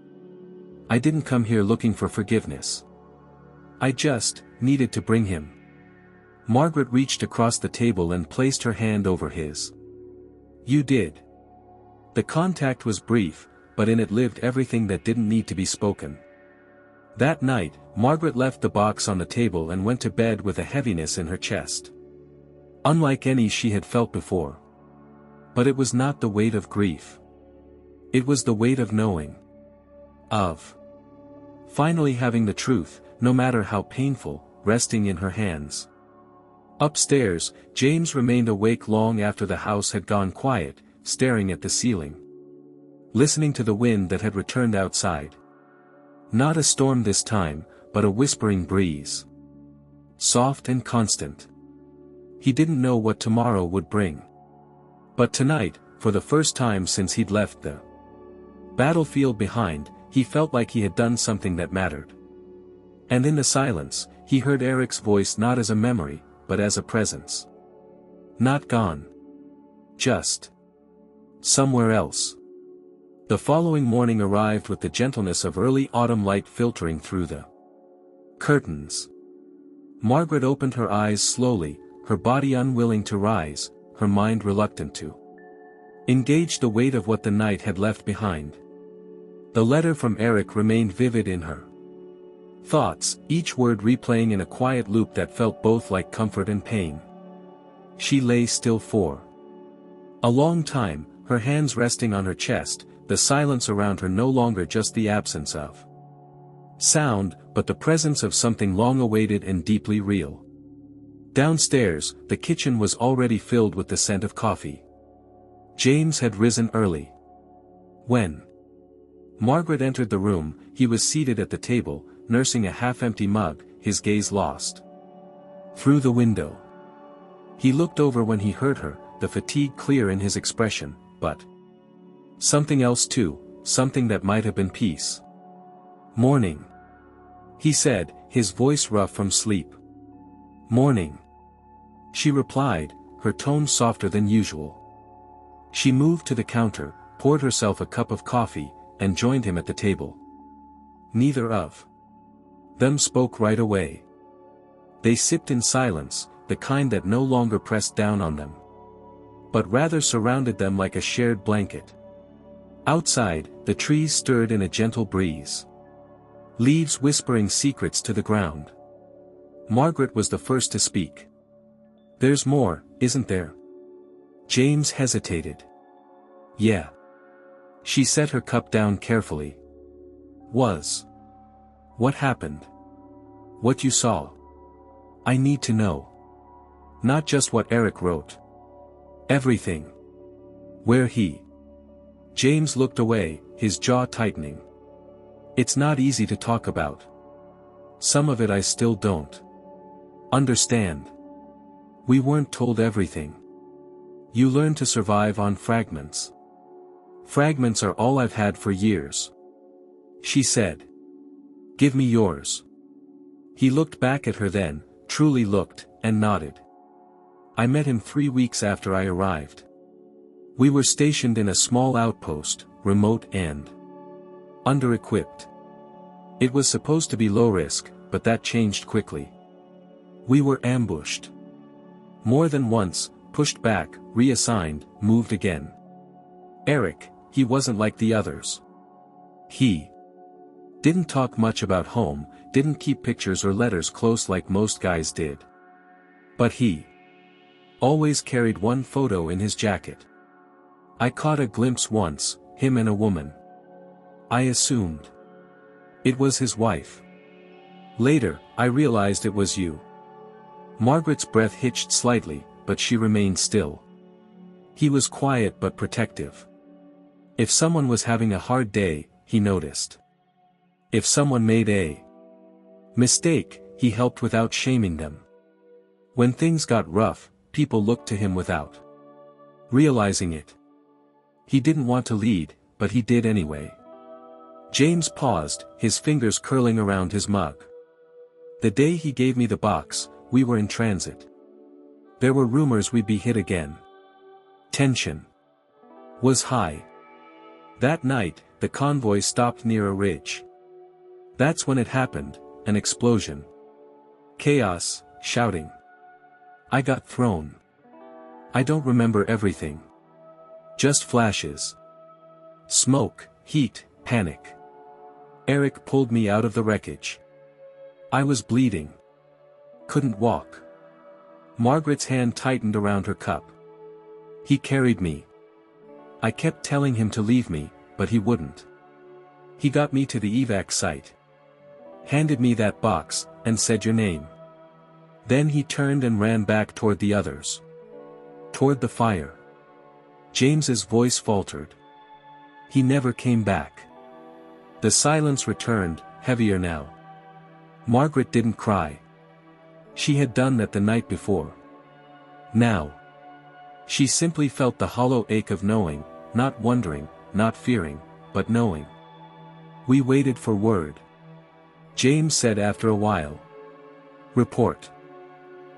Speaker 1: I didn't come here looking for forgiveness. I just needed to bring him. Margaret reached across the table and placed her hand over his. You did. The contact was brief, but in it lived everything that didn't need to be spoken. That night, Margaret left the box on the table and went to bed with a heaviness in her chest. Unlike any she had felt before. But it was not the weight of grief. It was the weight of knowing. Of finally having the truth, no matter how painful, resting in her hands. Upstairs, James remained awake long after the house had gone quiet, staring at the ceiling. Listening to the wind that had returned outside. Not a storm this time, but a whispering breeze. Soft and constant. He didn't know what tomorrow would bring. But tonight, for the first time since he'd left the battlefield behind, he felt like he had done something that mattered. And in the silence, he heard Eric's voice not as a memory, but as a presence. Not gone. Just somewhere else. The following morning arrived with the gentleness of early autumn light filtering through the curtains. Margaret opened her eyes slowly, her body unwilling to rise, her mind reluctant to engaged the weight of what the night had left behind. The letter from Eric remained vivid in her thoughts, each word replaying in a quiet loop that felt both like comfort and pain. She lay still for a long time, her hands resting on her chest, the silence around her no longer just the absence of sound, but the presence of something long awaited and deeply real. Downstairs, the kitchen was already filled with the scent of coffee. James had risen early. When Margaret entered the room, he was seated at the table, nursing a half-empty mug, his gaze lost through the window. He looked over when he heard her, the fatigue clear in his expression, but something else too, something that might have been peace. "Morning," he said, his voice rough from sleep. "Morning," she replied, her tone softer than usual. She moved to the counter, poured herself a cup of coffee, and joined him at the table. Neither of them spoke right away. They sipped in silence, the kind that no longer pressed down on them, but rather surrounded them like a shared blanket. Outside, the trees stirred in a gentle breeze, leaves whispering secrets to the ground. Margaret was the first to speak. "There's more, isn't there?" James hesitated. "Yeah." She set her cup down carefully. What happened? What you saw? I need to know. Not just what Eric wrote. Everything. Where he. James looked away, his jaw tightening. "It's not easy to talk about. Some of it I still don't understand. We weren't told everything. You learn to survive on fragments. Fragments are all I've had for years." She said. "Give me yours." He looked back at her then, truly looked, and nodded. "I met him 3 weeks after I arrived. We were stationed in a small outpost, remote and under-equipped. It was supposed to be low risk, but that changed quickly. We were ambushed. More than once, pushed back, reassigned, moved again. Eric, he wasn't like the others. He didn't talk much about home, didn't keep pictures or letters close like most guys did. But he always carried one photo in his jacket. I caught a glimpse once, him and a woman. I assumed it was his wife. Later, I realized it was you." Margaret's breath hitched slightly, but she remained still. He was quiet but protective. If someone was having a hard day, he noticed. If someone made a mistake, he helped without shaming them. When things got rough, people looked to him without realizing it. He didn't want to lead, but he did anyway. James paused, his fingers curling around his mug. "The day he gave me the box, we were in transit. There were rumors we'd be hit again. Tension was high. That night, the convoy stopped near a ridge. That's when it happened, an explosion. Chaos, shouting. I got thrown. I don't remember everything. Just flashes. Smoke, heat, panic. Eric pulled me out of the wreckage. I was bleeding. Couldn't walk." Margaret's hand tightened around her cup. "He carried me. I kept telling him to leave me, but he wouldn't. He got me to the evac site. Handed me that box, and said your name. Then he turned and ran back toward the others. Toward the fire." James's voice faltered. "He never came back." The silence returned, heavier now. Margaret didn't cry. She had done that the night before. Now, she simply felt the hollow ache of knowing, not wondering, not fearing, but knowing. "We waited for word," James said after a while. "Report.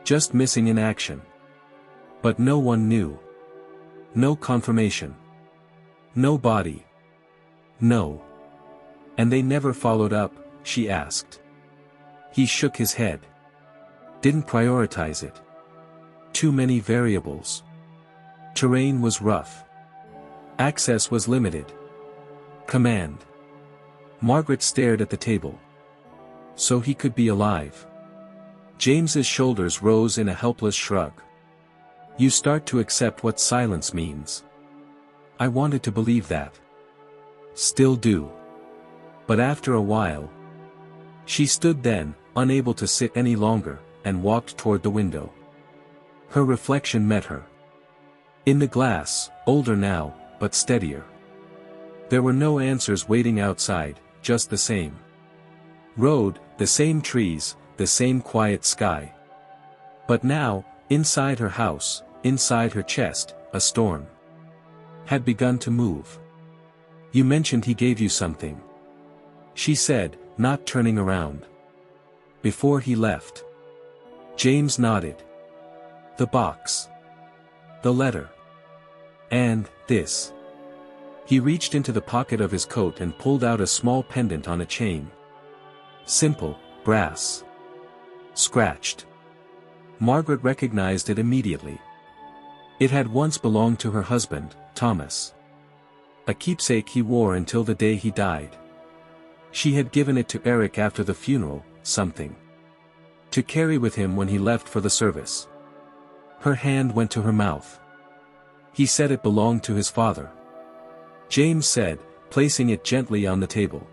Speaker 1: Just missing in action. But no one knew. No confirmation. No body. No. And they never followed up?" she asked. He shook his head. "Didn't prioritize it. Too many variables. Terrain was rough. Access was limited. Command. Margaret stared at the table. So he could be alive. James's shoulders rose in a helpless shrug. You start to accept what silence means. I wanted to believe that. Still do. But after a while. She stood then, unable to sit any longer, and walked toward the window. Her reflection met her. In the glass, older now, but steadier. There were no answers waiting outside, just the same road, the same trees, the same quiet sky. But now, inside her house, inside her chest, a storm had begun to move. You mentioned he gave you something, she said, not turning around. Before he left. James nodded. The box. The letter. And this. He reached into the pocket of his coat and pulled out a small pendant on a chain. Simple, brass. Scratched. Margaret recognized it immediately. It had once belonged to her husband, Thomas. A keepsake he wore until the day he died. She had given it to Eric after the funeral, something to carry with him when he left for the service. Her hand went to her mouth. He said it belonged to his father. James said, placing it gently on the table.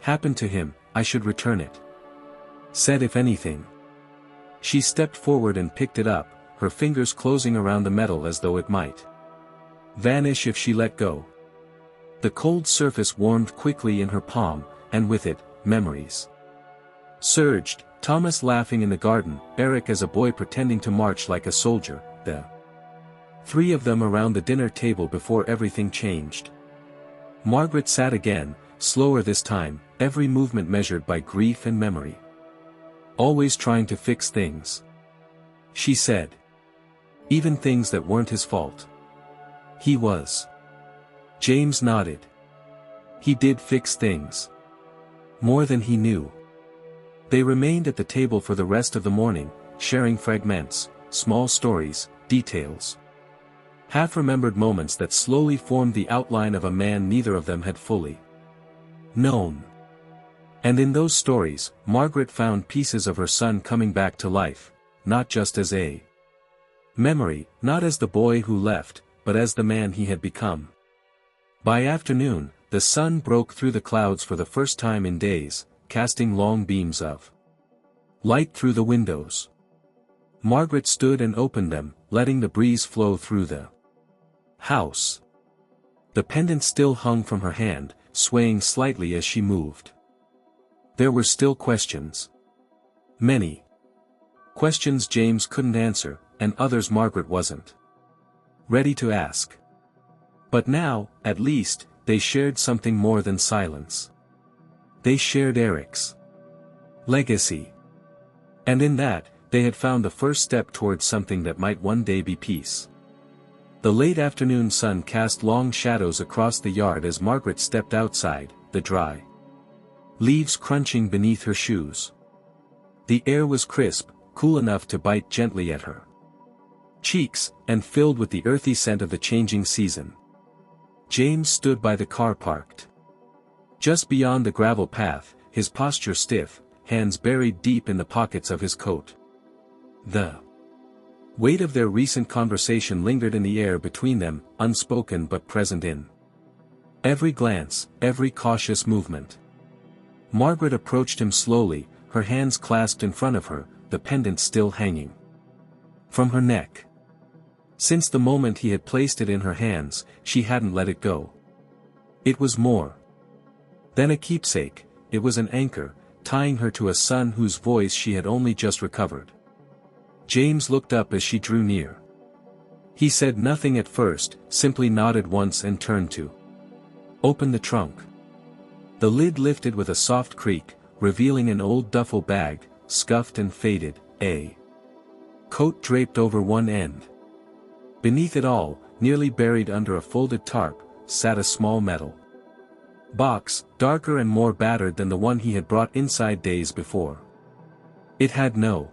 Speaker 1: Happened to him, I should return it. Said if anything. She stepped forward and picked it up, her fingers closing around the metal as though it might vanish if she let go. The cold surface warmed quickly in her palm, and with it, memories surged, Thomas laughing in the garden, Eric as a boy pretending to march like a soldier, the three of them around the dinner table before everything changed. Margaret sat again, slower this time, every movement measured by grief and memory. Always trying to fix things. She said. Even things that weren't his fault. He was. James nodded. He did fix things. More than he knew. They remained at the table for the rest of the morning, sharing fragments, small stories, details. Half-remembered moments that slowly formed the outline of a man neither of them had fully known. And in those stories, Margaret found pieces of her son coming back to life, not just as a memory, not as the boy who left, but as the man he had become. By afternoon, the sun broke through the clouds for the first time in days, casting long beams of light through the windows. Margaret stood and opened them, letting the breeze flow through the house. The pendant still hung from her hand, swaying slightly as she moved. There were still questions. Many. Questions James couldn't answer, and others Margaret wasn't ready to ask. But now, at least, they shared something more than silence. They shared Eric's legacy. And in that, they had found the first step towards something that might one day be peace. The late afternoon sun cast long shadows across the yard as Margaret stepped outside, the dry leaves crunching beneath her shoes. The air was crisp, cool enough to bite gently at her cheeks, and filled with the earthy scent of the changing season. James stood by the car parked just beyond the gravel path, his posture stiff, hands buried deep in the pockets of his coat. The weight of their recent conversation lingered in the air between them, unspoken but present in every glance, every cautious movement. Margaret approached him slowly, her hands clasped in front of her, the pendant still hanging from her neck. Since the moment he had placed it in her hands, she hadn't let it go. It was more than a keepsake, it was an anchor, tying her to a son whose voice she had only just recovered. James looked up as she drew near. He said nothing at first, simply nodded once and turned to open the trunk. The lid lifted with a soft creak, revealing an old duffel bag, scuffed and faded, a coat draped over one end. Beneath it all, nearly buried under a folded tarp, sat a small metal box, darker and more battered than the one he had brought inside days before. It had no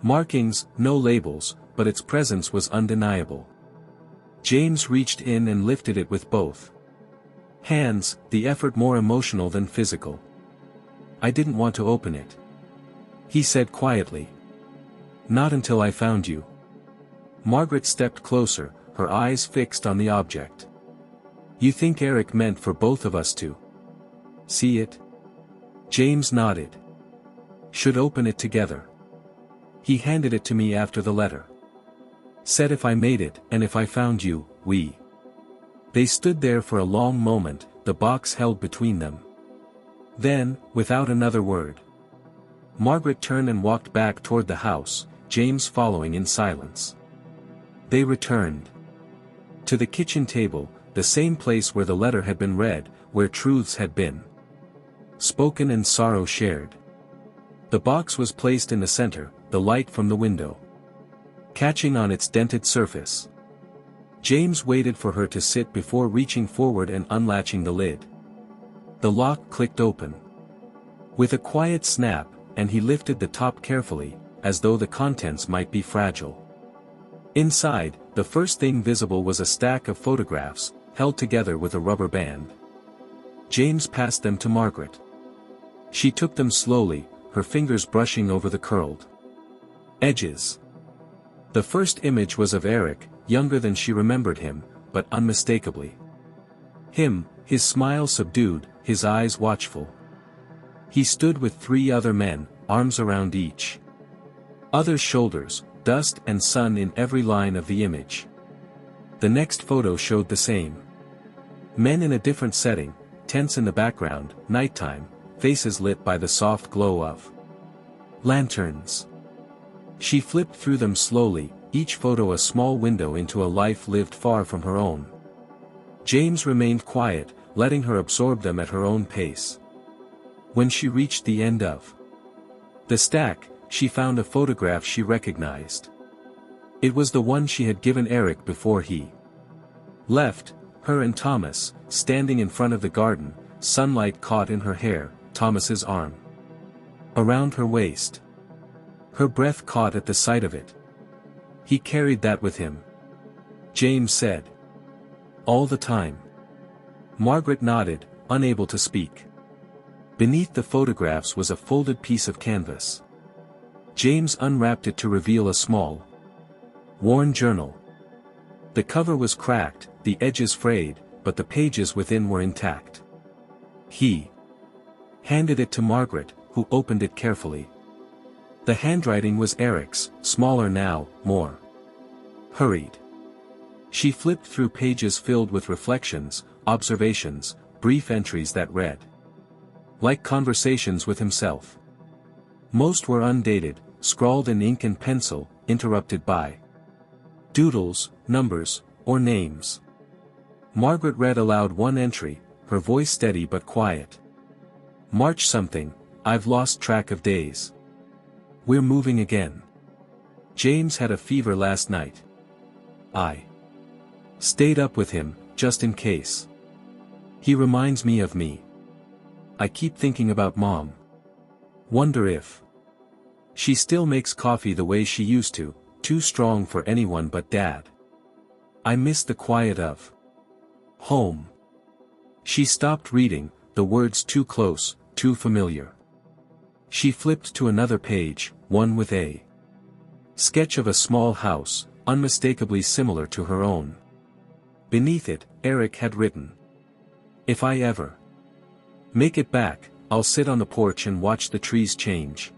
Speaker 1: markings, no labels, but its presence was undeniable. James reached in and lifted it with both hands, the effort more emotional than physical. "I didn't want to open it," he said quietly. "Not until I found you." Margaret stepped closer, her eyes fixed on the object. "You think Eric meant for both of us to see it?" James nodded. "Should open it together." He handed it to me after the letter. Said if I made it, and if I found you, we. They stood there for a long moment, the box held between them. Then, without another word, Margaret turned and walked back toward the house, James following in silence. They returned to the kitchen table, the same place where the letter had been read, where truths had been spoken and sorrow shared. The box was placed in the center, the light from the window catching on its dented surface. James waited for her to sit before reaching forward and unlatching the lid. The lock clicked open with a quiet snap, and he lifted the top carefully, as though the contents might be fragile. Inside, the first thing visible was a stack of photographs, held together with a rubber band. James passed them to Margaret. She took them slowly, her fingers brushing over the curled edges. The first image was of Eric, younger than she remembered him, but unmistakably him, his smile subdued, his eyes watchful. He stood with 3 other men, arms around each other's shoulders, dust and sun in every line of the image. The next photo showed the same men in a different setting, tents in the background, nighttime, faces lit by the soft glow of lanterns. She flipped through them slowly, each photo a small window into a life lived far from her own. James remained quiet, letting her absorb them at her own pace. When she reached the end of the stack, she found a photograph she recognized. It was the one she had given Eric before he left, her and Thomas, standing in front of the garden, sunlight caught in her hair, Thomas's arm around her waist. Her breath caught at the sight of it. "He carried that with him," James said. "All the time." Margaret nodded, unable to speak. Beneath the photographs was a folded piece of canvas. James unwrapped it to reveal a small, worn journal. The cover was cracked, the edges frayed, but the pages within were intact. He handed it to Margaret, who opened it carefully. The handwriting was Eric's, smaller now, more hurried. She flipped through pages filled with reflections, observations, brief entries that read like conversations with himself. Most were undated, scrawled in ink and pencil, interrupted by doodles, numbers, or names. Margaret read aloud one entry, her voice steady but quiet. "March something, I've lost track of days. We're moving again. James had a fever last night. I stayed up with him, just in case. He reminds me of me. I keep thinking about Mom. Wonder if she still makes coffee the way she used to, too strong for anyone but Dad. I miss the quiet of home." She stopped reading, the words too close, too familiar. She flipped to another page, one with a sketch of a small house, unmistakably similar to her own. Beneath it, Eric had written, "If I ever make it back, I'll sit on the porch and watch the trees change.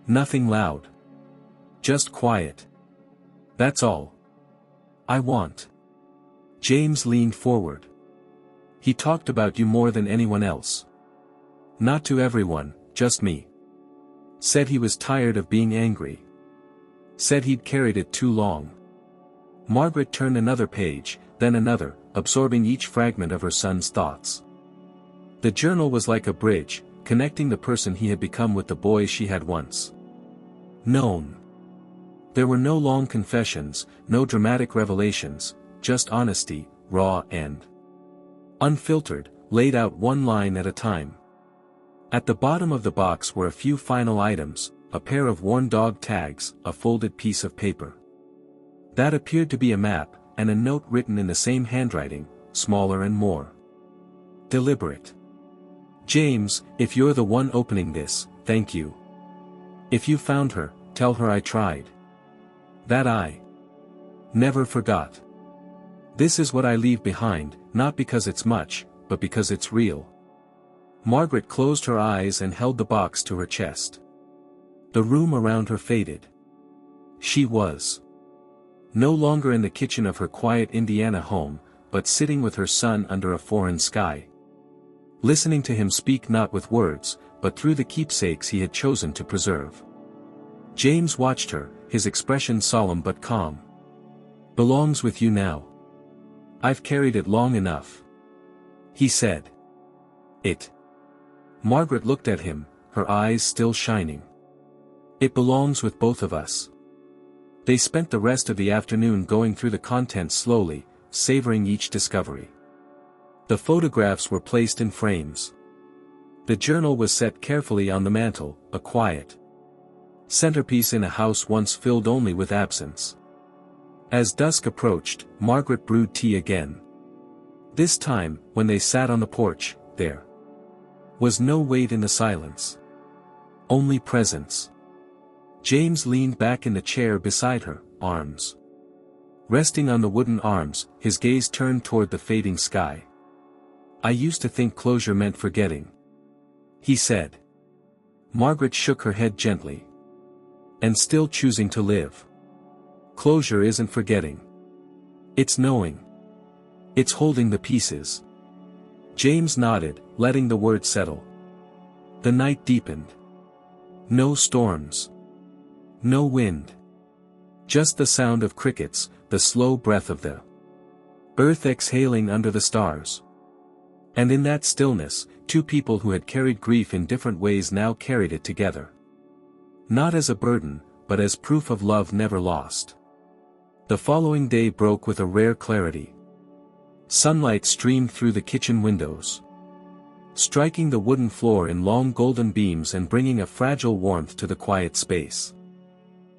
Speaker 1: Nothing loud. Just quiet. That's all I want." James leaned forward. "He talked about you more than anyone else. Not to everyone, just me. Said he was tired of being angry. Said he'd carried it too long." Margaret turned another page, then another, absorbing each fragment of her son's thoughts. The journal was like a bridge, connecting the person he had become with the boy she had once known. There were no long confessions, no dramatic revelations, just honesty, raw and unfiltered, laid out one line at a time. At the bottom of the box were a few final items, a pair of worn dog tags, a folded piece of paper that appeared to be a map, and a note written in the same handwriting, smaller and more deliberate. James, if you're the one opening this, thank you. If you found her, tell her I tried. That I never forgot. This is what I leave behind, not because it's much, but because it's real. Margaret closed her eyes and held the box to her chest. The room around her faded. She was no longer in the kitchen of her quiet Indiana home, but sitting with her son under a foreign sky. Listening to him speak not with words, but through the keepsakes he had chosen to preserve. James watched her, his expression solemn but calm. Belongs with you now. I've carried it long enough, he said. It. Margaret looked at him, her eyes still shining. It belongs with both of us. They spent the rest of the afternoon going through the contents slowly, savoring each discovery. The photographs were placed in frames. The journal was set carefully on the mantel, a quiet centerpiece in a house once filled only with absence. As dusk approached, Margaret brewed tea again. This time, when they sat on the porch, there was no weight in the silence. Only presence. James leaned back in the chair beside her, arms resting on the wooden arms, his gaze turned toward the fading sky. I used to think closure meant forgetting, he said. Margaret shook her head gently. And still choosing to live. Closure isn't forgetting. It's knowing. It's holding the pieces. James nodded, letting the word settle. The night deepened. No storms. No wind. Just the sound of crickets, the slow breath of the earth exhaling under the stars. And in that stillness, two people who had carried grief in different ways now carried it together. Not as a burden, but as proof of love never lost. The following day broke with a rare clarity. Sunlight streamed through the kitchen windows, striking the wooden floor in long golden beams and bringing a fragile warmth to the quiet space.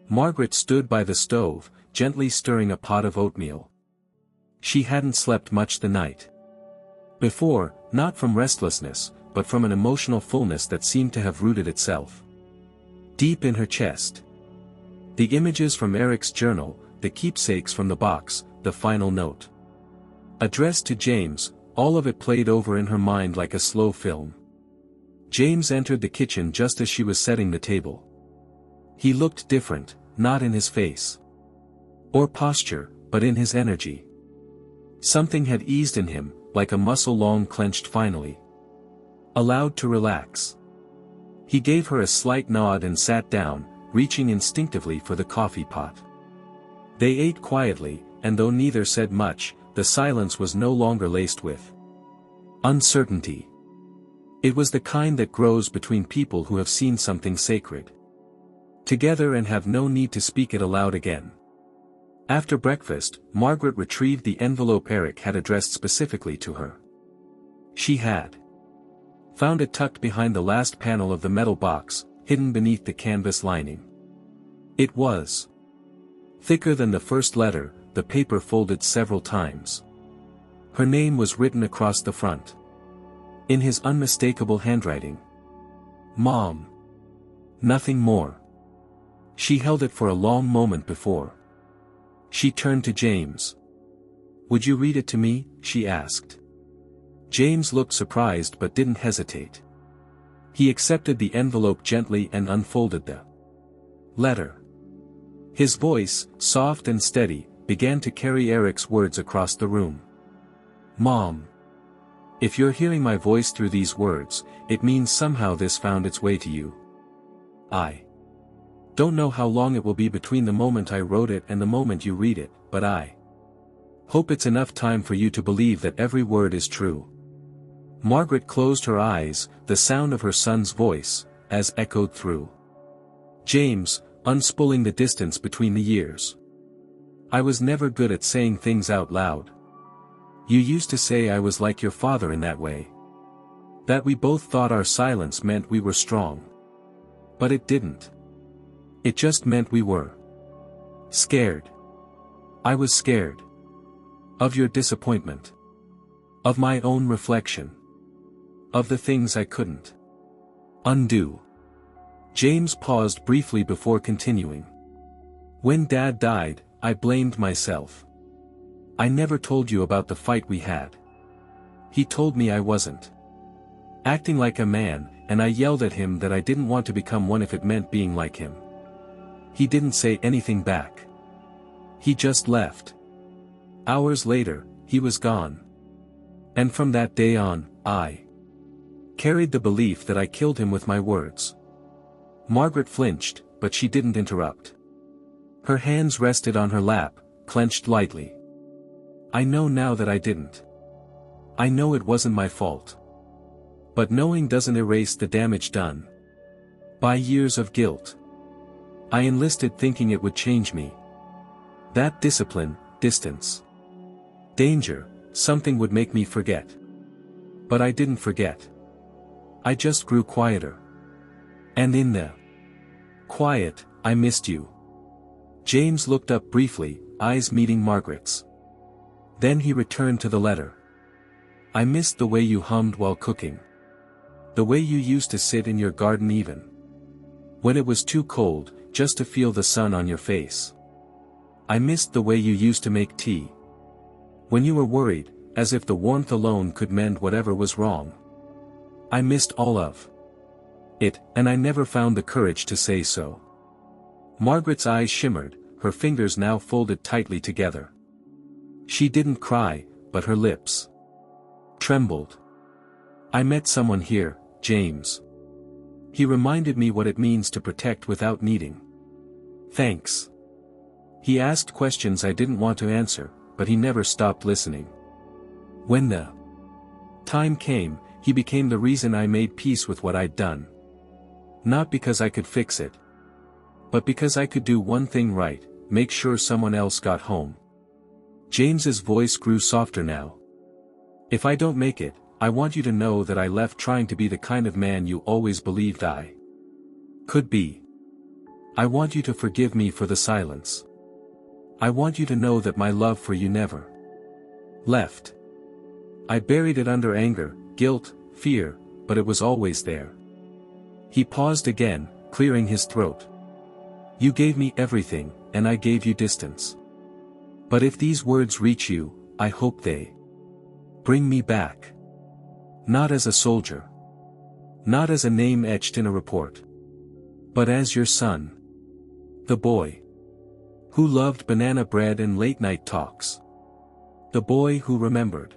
Speaker 1: Margaret stood by the stove, gently stirring a pot of oatmeal. She hadn't slept much the night before, not from restlessness, but from an emotional fullness that seemed to have rooted itself deep in her chest. The images from Eric's journal, the keepsakes from the box, the final note addressed to James, all of it played over in her mind like a slow film. James entered the kitchen just as she was setting the table. He looked different, not in his face or posture, but in his energy. Something had eased in him, like a muscle long clenched finally allowed to relax. He gave her a slight nod and sat down, reaching instinctively for the coffee pot. They ate quietly, and though neither said much, the silence was no longer laced with uncertainty. It was the kind that grows between people who have seen something sacred together and have no need to speak it aloud again. After breakfast, Margaret retrieved the envelope Eric had addressed specifically to her. She had found it tucked behind the last panel of the metal box, hidden beneath the canvas lining. It was thicker than the first letter, the paper folded several times. Her name was written across the front, in his unmistakable handwriting. Mom. Nothing more. She held it for a long moment before she turned to James. Would you read it to me? She asked. James looked surprised but didn't hesitate. He accepted the envelope gently and unfolded the letter. His voice, soft and steady, began to carry Eric's words across the room. Mom. If you're hearing my voice through these words, it means somehow this found its way to you. I don't know how long it will be between the moment I wrote it and the moment you read it, but I hope it's enough time for you to believe that every word is true. Margaret closed her eyes, the sound of her son's voice, as echoed through James, unspooling the distance between the years. I was never good at saying things out loud. You used to say I was like your father in that way. That we both thought our silence meant we were strong. But it didn't. It just meant we were scared. I was scared. Of your disappointment. Of my own reflection. Of the things I couldn't undo. James paused briefly before continuing. When Dad died, I blamed myself. I never told you about the fight we had. He told me I wasn't acting like a man, and I yelled at him that I didn't want to become one if it meant being like him. He didn't say anything back. He just left. Hours later, he was gone. And from that day on, I carried the belief that I killed him with my words. Margaret flinched, but she didn't interrupt. Her hands rested on her lap, clenched lightly. I know now that I didn't. I know it wasn't my fault. But knowing doesn't erase the damage done by years of guilt. I enlisted thinking it would change me. That discipline, distance, danger, something would make me forget. But I didn't forget. I just grew quieter. And in the quiet, I missed you. James looked up briefly, eyes meeting Margaret's. Then he returned to the letter. I missed the way you hummed while cooking. The way you used to sit in your garden even when it was too cold, just to feel the sun on your face. I missed the way you used to make tea. When you were worried, as if the warmth alone could mend whatever was wrong. I missed all of it, and I never found the courage to say so. Margaret's eyes shimmered, her fingers now folded tightly together. She didn't cry, but her lips trembled. I met someone here, James. He reminded me what it means to protect without needing. Thanks. He asked questions I didn't want to answer, but he never stopped listening. When the time came, he became the reason I made peace with what I'd done. Not because I could fix it, but because I could do one thing right, make sure someone else got home. James's voice grew softer now. If I don't make it, I want you to know that I left trying to be the kind of man you always believed I could be. I want you to forgive me for the silence. I want you to know that my love for you never left. I buried it under anger, guilt, fear, but it was always there. He paused again, clearing his throat. You gave me everything, and I gave you distance. But if these words reach you, I hope they bring me back. Not as a soldier. Not as a name etched in a report. But as your son. The boy who loved banana bread and late-night talks. The boy who remembered.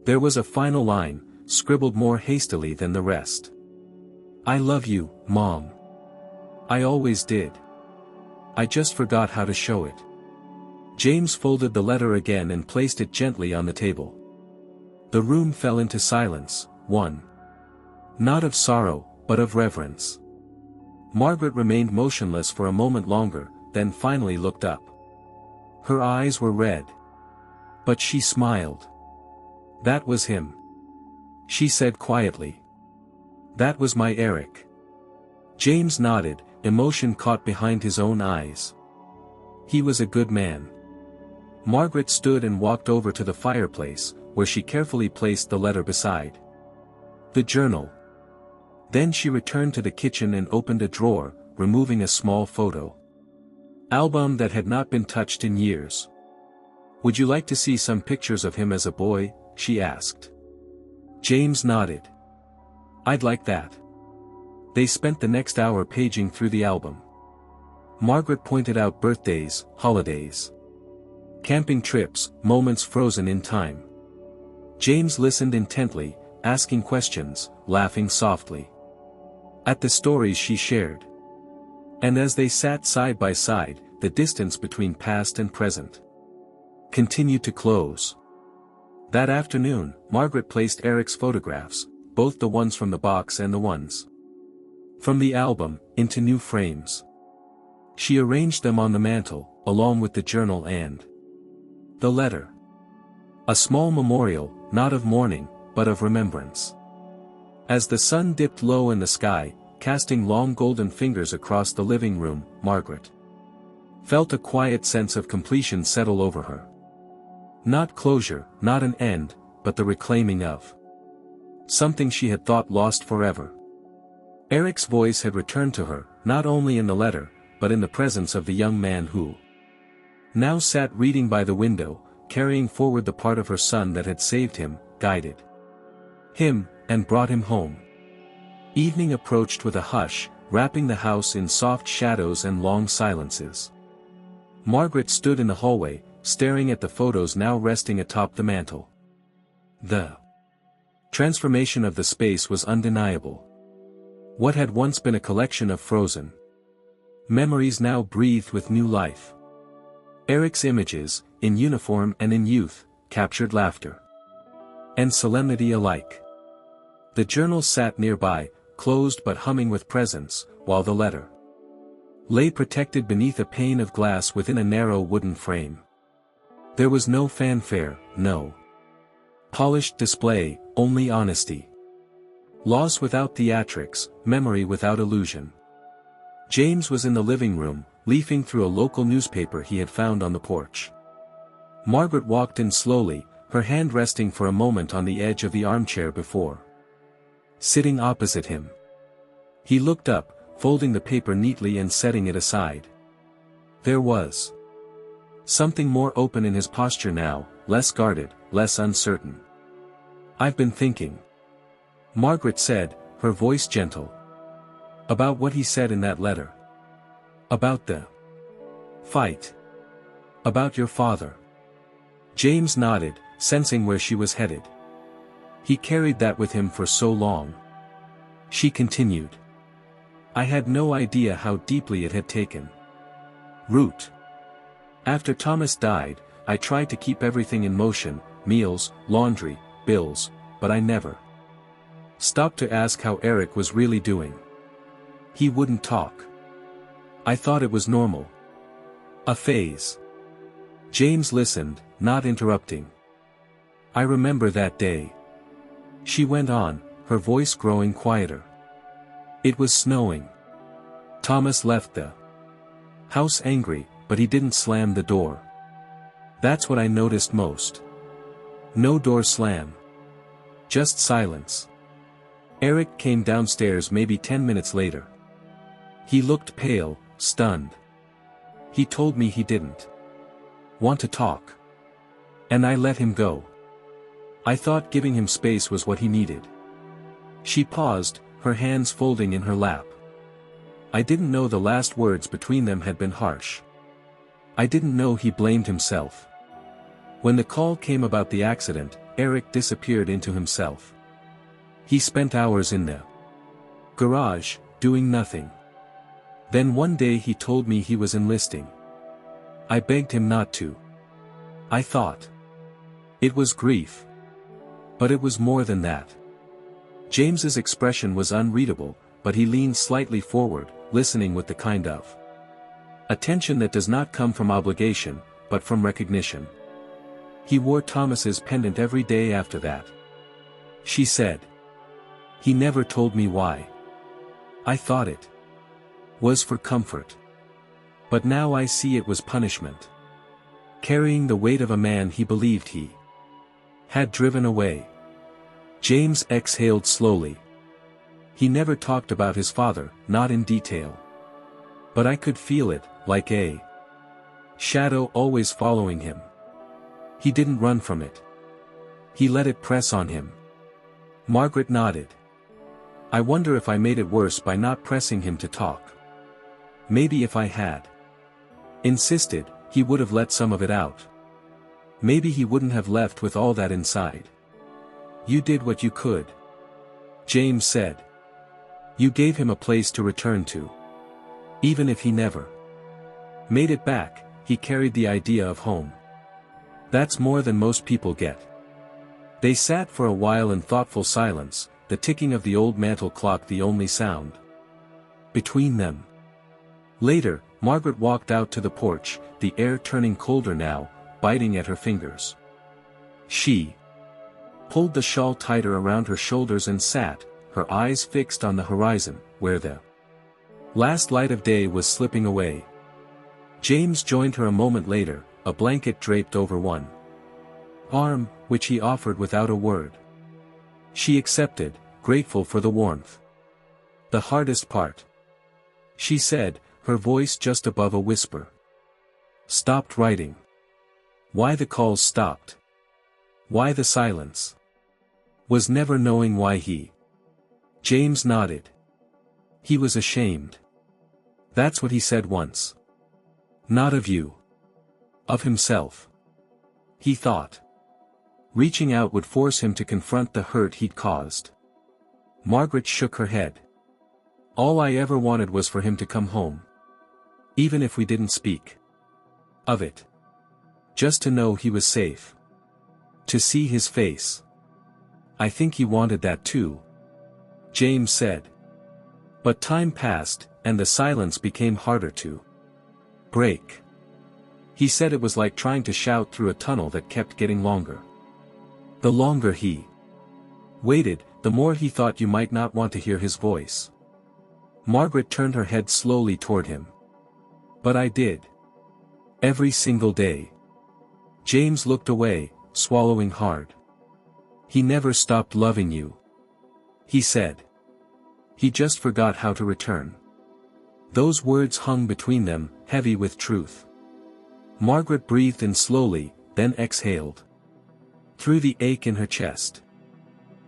Speaker 1: There was a final line, scribbled more hastily than the rest. I love you, Mom. I always did. I just forgot how to show it. James folded the letter again and placed it gently on the table. The room fell into silence, one not of sorrow, but of reverence. Margaret remained motionless for a moment longer, then finally looked up. Her eyes were red. But she smiled. That was him. She said quietly. That was my Eric. James nodded, emotion caught behind his own eyes. He was a good man. Margaret stood and walked over to the fireplace, where she carefully placed the letter beside the journal. Then she returned to the kitchen and opened a drawer, removing a small photo album that had not been touched in years. Would you like to see some pictures of him as a boy? She asked. James nodded. I'd like that. They spent the next hour paging through the album. Margaret pointed out birthdays, holidays, camping trips, moments frozen in time. James listened intently, asking questions, laughing softly at the stories she shared. And as they sat side by side, the distance between past and present continued to close. That afternoon, Margaret placed Eric's photographs, both the ones from the box and the ones from the album, into new frames. She arranged them on the mantel, along with the journal and the letter. A small memorial, not of mourning, but of remembrance. As the sun dipped low in the sky, casting long golden fingers across the living room, Margaret felt a quiet sense of completion settle over her. Not closure, not an end, but the reclaiming of something she had thought lost forever. Eric's voice had returned to her, not only in the letter, but in the presence of the young man who now sat reading by the window, carrying forward the part of her son that had saved him, guided him, and brought him home. Evening approached with a hush, wrapping the house in soft shadows and long silences. Margaret stood in the hallway, staring at the photos now resting atop the mantel. The transformation of the space was undeniable. What had once been a collection of frozen memories now breathed with new life. Eric's images, in uniform and in youth, captured laughter and solemnity alike. The journal sat nearby, closed but humming with presence, while the letter lay protected beneath a pane of glass within a narrow wooden frame. There was no fanfare, no polished display, only honesty. Loss without theatrics, memory without illusion. James was in the living room, leafing through a local newspaper he had found on the porch. Margaret walked in slowly, her hand resting for a moment on the edge of the armchair before sitting opposite him. He looked up, folding the paper neatly and setting it aside. There was something more open in his posture now, less guarded, less uncertain. "I've been thinking," Margaret said, her voice gentle. "About what he said in that letter. About the fight. About your father." James nodded, sensing where she was headed. He carried that with him for so long. She continued. "I had no idea how deeply it had taken root. After Thomas died, I tried to keep everything in motion, meals, laundry, bills, but I never stopped to ask how Eric was really doing. He wouldn't talk. I thought it was normal. A phase." James listened, not interrupting. "I remember that day," she went on, her voice growing quieter. "It was snowing. Thomas left the house angry, but he didn't slam the door. That's what I noticed most. No door slam. Just silence. Eric came downstairs maybe 10 minutes later. He looked pale, stunned. He told me he didn't want to talk. And I let him go. I thought giving him space was what he needed." She paused, her hands folding in her lap. "I didn't know the last words between them had been harsh. I didn't know he blamed himself. When the call came about the accident, Eric disappeared into himself. He spent hours in the garage, doing nothing. Then one day he told me he was enlisting. I begged him not to. I thought it was grief. But it was more than that." James's expression was unreadable, but he leaned slightly forward, listening with the kind of attention that does not come from obligation, but from recognition. "He wore Thomas's pendant every day after that," she said. "He never told me why. I thought it was for comfort. But now I see it was punishment. Carrying the weight of a man he believed he had driven away." James exhaled slowly. He never talked about his father, not in detail. But I could feel it, like a shadow always following him. He didn't run from it. He let it press on him. Margaret nodded. "I wonder if I made it worse by not pressing him to talk. Maybe if I had insisted, he would have let some of it out. Maybe he wouldn't have left with all that inside." "You did what you could," James said. "You gave him a place to return to. Even if he never made it back, he carried the idea of home. That's more than most people get." They sat for a while in thoughtful silence, the ticking of the old mantel clock the only sound between them. Later, Margaret walked out to the porch, the air turning colder now, biting at her fingers. She pulled the shawl tighter around her shoulders and sat, her eyes fixed on the horizon, where the last light of day was slipping away. James joined her a moment later, a blanket draped over one arm, which he offered without a word. She accepted, grateful for the warmth. "The hardest part," she said, her voice just above a whisper. "Stopped writing." Why the calls stopped? Why the silence? Was never knowing why he. James nodded. He was ashamed. That's what he said once. Not of you. Of himself. He thought. Reaching out would force him to confront the hurt he'd caused. Margaret shook her head. All I ever wanted was for him to come home. Even if we didn't speak of it. Just to know he was safe. To see his face. I think he wanted that too, James said. But time passed, and the silence became harder to break. He said it was like trying to shout through a tunnel that kept getting longer. The longer he waited, the more he thought you might not want to hear his voice. Margaret turned her head slowly toward him. But I did. Every single day. James looked away, swallowing hard. He never stopped loving you, he said. He just forgot how to return. Those words hung between them, heavy with truth. Margaret breathed in slowly, then exhaled. Through the ache in her chest.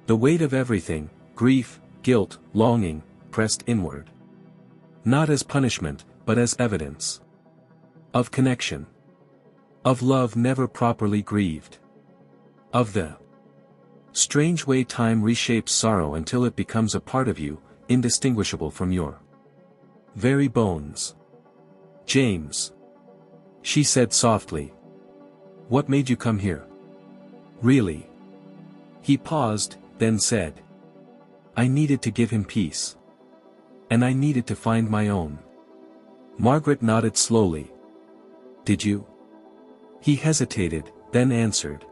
Speaker 1: The weight of everything, grief, guilt, longing, pressed inward. Not as punishment, but as evidence. Of connection. Of love never properly grieved. Of the strange way time reshapes sorrow until it becomes a part of you, indistinguishable from your very bones. James. She said softly. What made you come here? Really? He paused, then said. I needed to give him peace. And I needed to find my own. Margaret nodded slowly. Did you? He hesitated, then answered.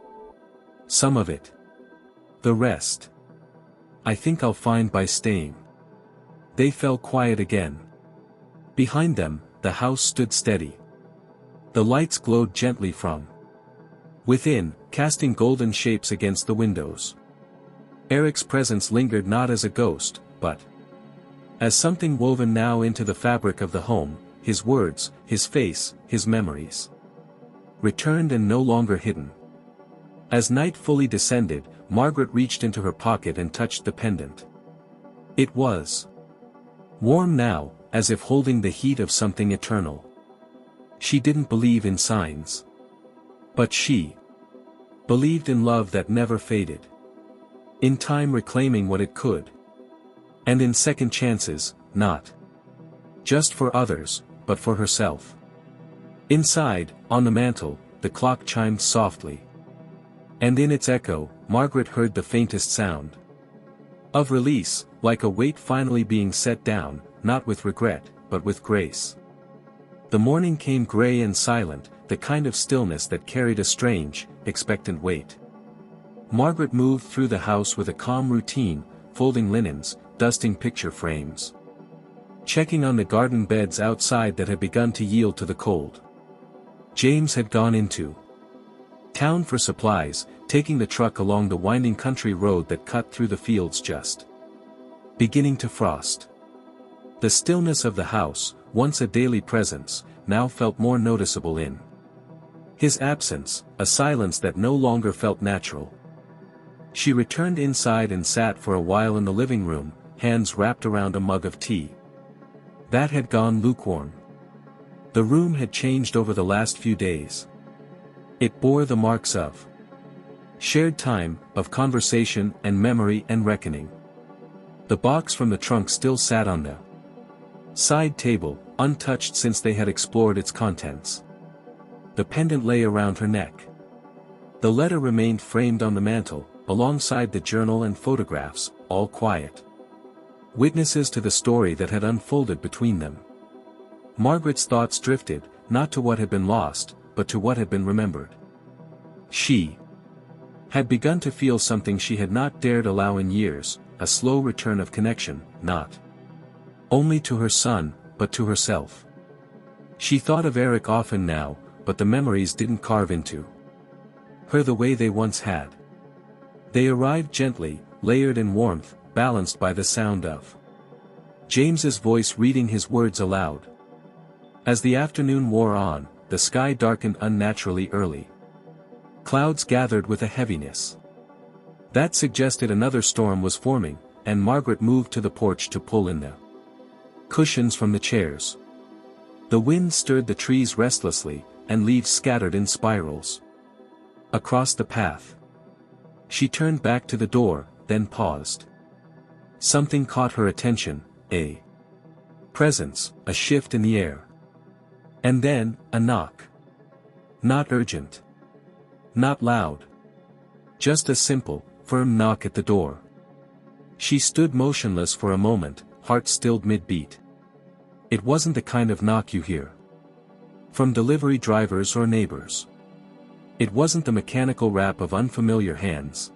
Speaker 1: Some of it. The rest. I think I'll find by staying. They fell quiet again. Behind them, the house stood steady. The lights glowed gently from within, casting golden shapes against the windows. Eric's presence lingered not as a ghost, but as something woven now into the fabric of the home, his words, his face, his memories. Returned and no longer hidden. As night fully descended, Margaret reached into her pocket and touched the pendant. It was warm now, as if holding the heat of something eternal. She didn't believe in signs. But she believed in love that never faded. In time reclaiming what it could. And in second chances, not just for others, but for herself. Inside, on the mantel, the clock chimed softly. And in its echo, Margaret heard the faintest sound of release, like a weight finally being set down, not with regret, but with grace. The morning came gray and silent, the kind of stillness that carried a strange, expectant weight. Margaret moved through the house with a calm routine, folding linens, dusting picture frames. Checking on the garden beds outside that had begun to yield to the cold. James had gone into town for supplies, taking the truck along the winding country road that cut through the fields just beginning to frost. The stillness of the house, once a daily presence, now felt more noticeable in his absence, a silence that no longer felt natural. She returned inside and sat for a while in the living room, hands wrapped around a mug of tea. That had gone lukewarm. The room had changed over the last few days. It bore the marks of shared time, of conversation and memory and reckoning. The box from the trunk still sat on the side table, untouched since they had explored its contents. The pendant lay around her neck. The letter remained framed on the mantel, alongside the journal and photographs, all quiet. Witnesses to the story that had unfolded between them. Margaret's thoughts drifted, not to what had been lost, but to what had been remembered. She had begun to feel something she had not dared allow in years, a slow return of connection, not only to her son, but to herself. She thought of Eric often now, but the memories didn't carve into her the way they once had. They arrived gently, layered in warmth, balanced by the sound of James's voice reading his words aloud. As the afternoon wore on, the sky darkened unnaturally early. Clouds gathered with a heaviness that suggested another storm was forming, and Margaret moved to the porch to pull in the cushions from the chairs. The wind stirred the trees restlessly, and leaves scattered in spirals across the path. She turned back to the door, then paused. Something caught her attention, a presence, a shift in the air. And then, a knock. Not urgent. Not loud. Just a simple, firm knock at the door. She stood motionless for a moment, heart stilled mid-beat. It wasn't the kind of knock you hear from delivery drivers or neighbors. It wasn't the mechanical rap of unfamiliar hands.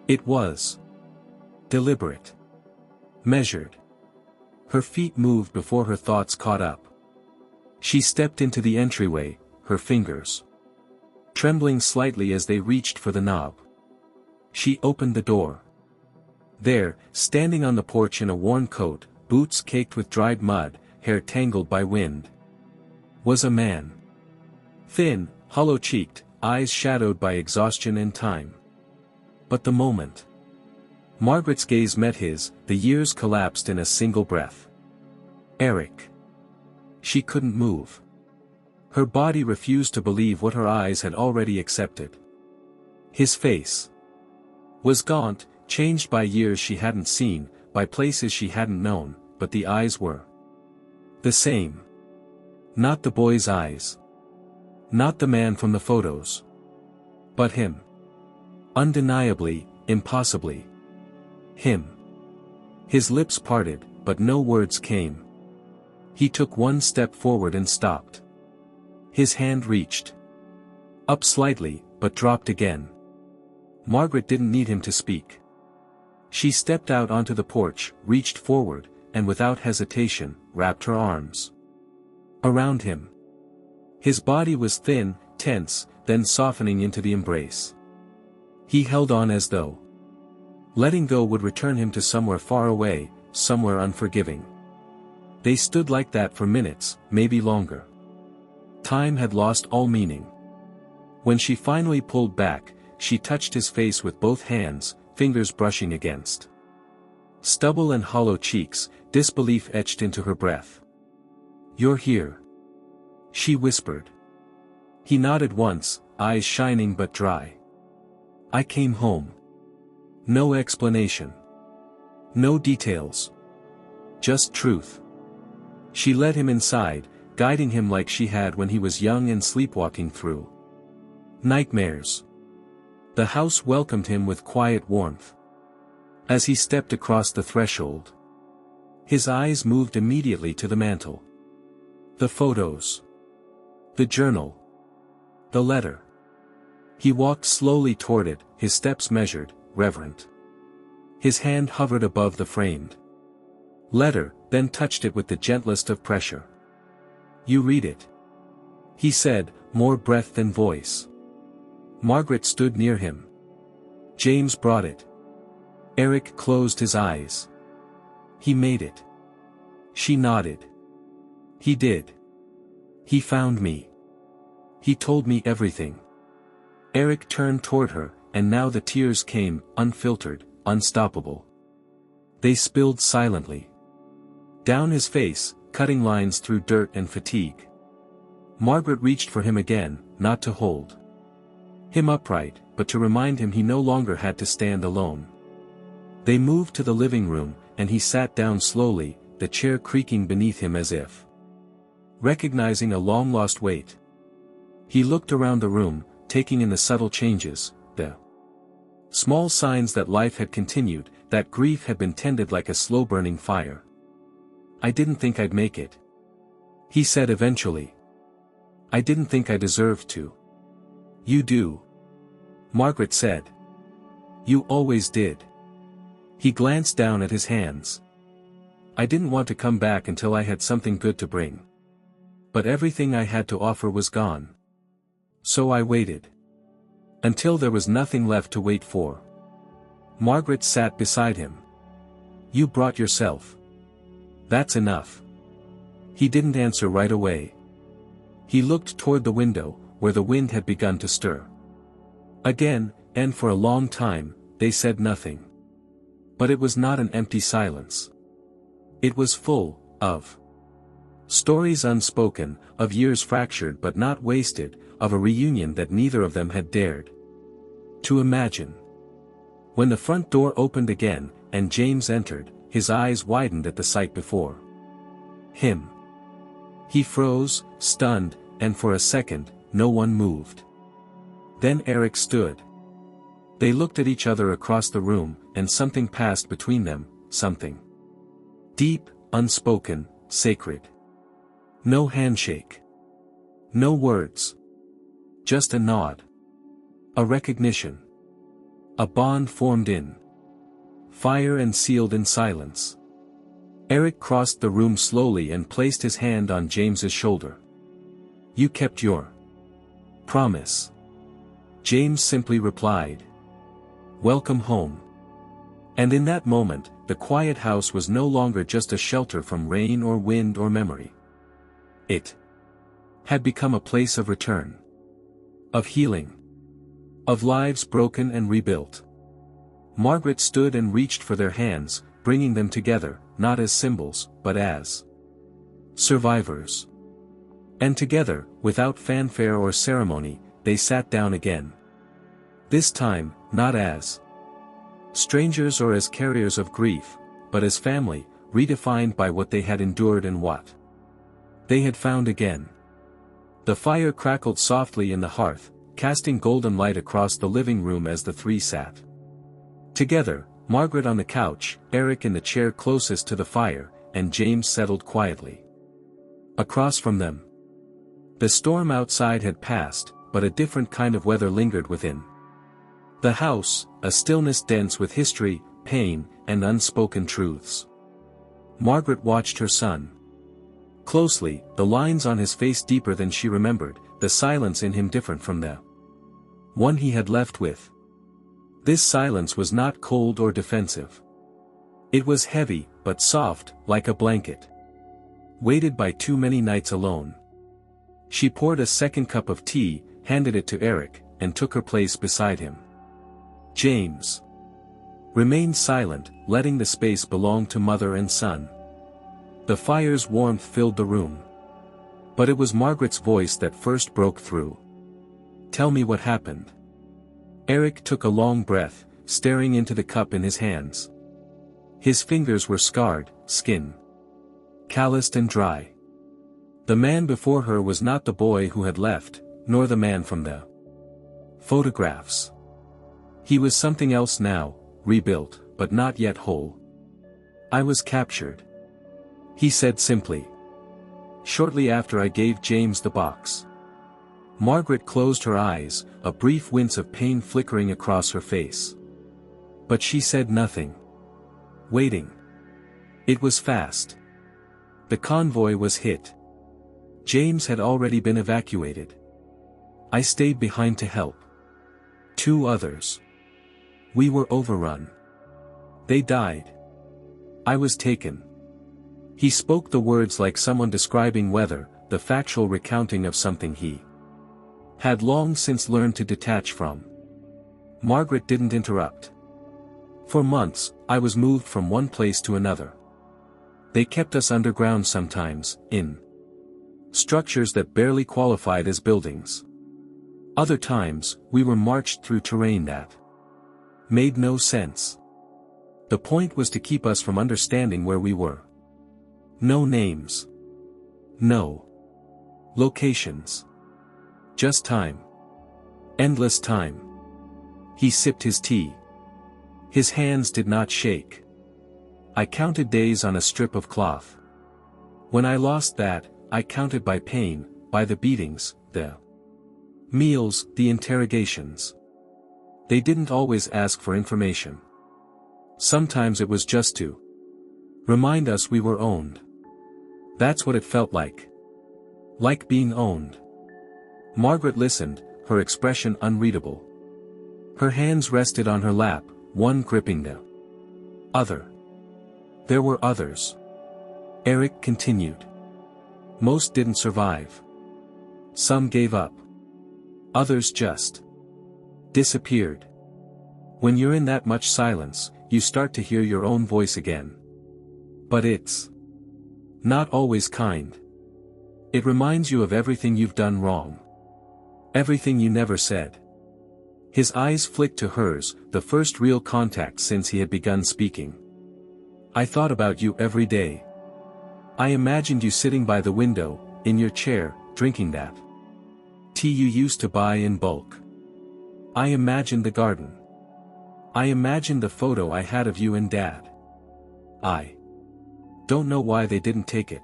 Speaker 1: It was deliberate. Measured. Her feet moved before her thoughts caught up. She stepped into the entryway, her fingers trembling slightly as they reached for the knob. She opened the door. There, standing on the porch in a worn coat, boots caked with dried mud, hair tangled by wind, was a man. Thin, hollow-cheeked, eyes shadowed by exhaustion and time. But the moment Margaret's gaze met his, the years collapsed in a single breath. Eric. She couldn't move. Her body refused to believe what her eyes had already accepted. His face was gaunt, changed by years she hadn't seen, by places she hadn't known, but the eyes were the same. Not the boy's eyes. Not the man from the photos. But him. Undeniably, impossibly. Him. His lips parted, but no words came. He took one step forward and stopped. His hand reached up slightly, but dropped again. Margaret didn't need him to speak. She stepped out onto the porch, reached forward, and without hesitation, wrapped her arms around him. His body was thin, tense, then softening into the embrace. He held on as though letting go would return him to somewhere far away, somewhere unforgiving. They stood like that for minutes, maybe longer. Time had lost all meaning. When she finally pulled back, she touched his face with both hands, fingers brushing against stubble and hollow cheeks, disbelief etched into her breath. "You're here," she whispered. He nodded once, eyes shining but dry. "I came home." No explanation. No details. Just truth. She led him inside, guiding him like she had when he was young and sleepwalking through nightmares. The house welcomed him with quiet warmth. As he stepped across the threshold, his eyes moved immediately to the mantel. The photos. The journal. The letter. He walked slowly toward it, his steps measured, reverent. His hand hovered above the framed letter, then touched it with the gentlest of pressure. "You read it," he said, more breath than voice. Margaret stood near him. "James brought it." Eric closed his eyes. "He made it." She nodded. "He did. He found me. He told me everything." Eric turned toward her, and now the tears came, unfiltered, unstoppable. They spilled silently down his face, cutting lines through dirt and fatigue. Margaret reached for him again, not to hold him upright, but to remind him he no longer had to stand alone. They moved to the living room, and he sat down slowly, the chair creaking beneath him as if recognizing a long-lost weight. He looked around the room, taking in the subtle changes, the small signs that life had continued, that grief had been tended like a slow-burning fire. "I didn't think I'd make it," he said eventually. "I didn't think I deserved to." "You do," Margaret said. "You always did." He glanced down at his hands. "I didn't want to come back until I had something good to bring. But everything I had to offer was gone. So I waited. Until there was nothing left to wait for. Margaret sat beside him. You brought yourself. That's enough. He didn't answer right away. He looked toward the window, where the wind had begun to stir. Again, and for a long time, they said nothing. But it was not an empty silence. It was full of stories unspoken, of years fractured but not wasted, of a reunion that neither of them had dared to imagine. When the front door opened again, and James entered, his eyes widened at the sight before him. He froze, stunned, and for a second, no one moved. Then Eric stood. They looked at each other across the room, and something passed between them, something deep, unspoken, sacred. No handshake. No words. Just a nod. A recognition. A bond formed in fire and sealed in silence. Eric crossed the room slowly and placed his hand on James's shoulder. You kept your promise. James simply replied. Welcome home. And in that moment, the quiet house was no longer just a shelter from rain or wind or memory. It had become a place of return. Of healing. Of lives broken and rebuilt. Margaret stood and reached for their hands, bringing them together, not as symbols, but as survivors. And together, without fanfare or ceremony, they sat down again. This time, not as strangers or as carriers of grief, but as family, redefined by what they had endured and what they had found again. The fire crackled softly in the hearth, casting golden light across the living room as the three sat together, Margaret on the couch, Eric in the chair closest to the fire, and James settled quietly across from them. The storm outside had passed, but a different kind of weather lingered within the house, a stillness dense with history, pain, and unspoken truths. Margaret watched her son closely, the lines on his face deeper than she remembered, the silence in him different from the one he had left with. This silence was not cold or defensive. It was heavy, but soft, like a blanket. Weighted by too many nights alone. She poured a second cup of tea, handed it to Eric, and took her place beside him. James remained silent, letting the space belong to mother and son. The fire's warmth filled the room. But it was Margaret's voice that first broke through. Tell me what happened. Eric took a long breath, staring into the cup in his hands. His fingers were scarred, skin calloused and dry. The man before her was not the boy who had left, nor the man from the photographs. He was something else now, rebuilt, but not yet whole. I was captured. He said simply. Shortly after I gave James the box. Margaret closed her eyes, a brief wince of pain flickering across her face. But she said nothing. Waiting. It was fast. The convoy was hit. James had already been evacuated. I stayed behind to help. 2 others. We were overrun. They died. I was taken. He spoke the words like someone describing weather, the factual recounting of something he had long since learned to detach from. Margaret didn't interrupt. For months, I was moved from one place to another. They kept us underground sometimes, in structures that barely qualified as buildings. Other times, we were marched through terrain that made no sense. The point was to keep us from understanding where we were. No names. No locations. Just time. Endless time. He sipped his tea. His hands did not shake. I counted days on a strip of cloth. When I lost that, I counted by pain, by the beatings, the meals, the interrogations. They didn't always ask for information. Sometimes it was just to remind us we were owned. That's what it felt like. Like being owned. Margaret listened, her expression unreadable. Her hands rested on her lap, one gripping the other. There were others. Eric continued. Most didn't survive. Some gave up. Others just disappeared. When you're in that much silence, you start to hear your own voice again. But it's not always kind. It reminds you of everything you've done wrong. Everything you never said. His eyes flicked to hers, the first real contact since he had begun speaking. I thought about you every day. I imagined you sitting by the window, in your chair, drinking that tea you used to buy in bulk. I imagined the garden. I imagined the photo I had of you and Dad. I don't know why they didn't take it.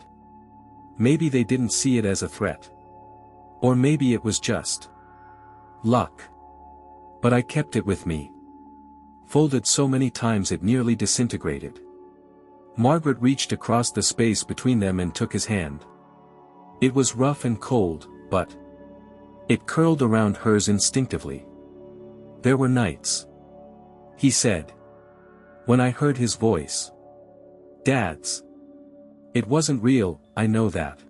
Speaker 1: Maybe they didn't see it as a threat. Or maybe it was just luck. But I kept it with me. Folded so many times it nearly disintegrated. Margaret reached across the space between them and took his hand. It was rough and cold, but it curled around hers instinctively. There were nights, he said, when I heard his voice. Dad's. It wasn't real, I know that.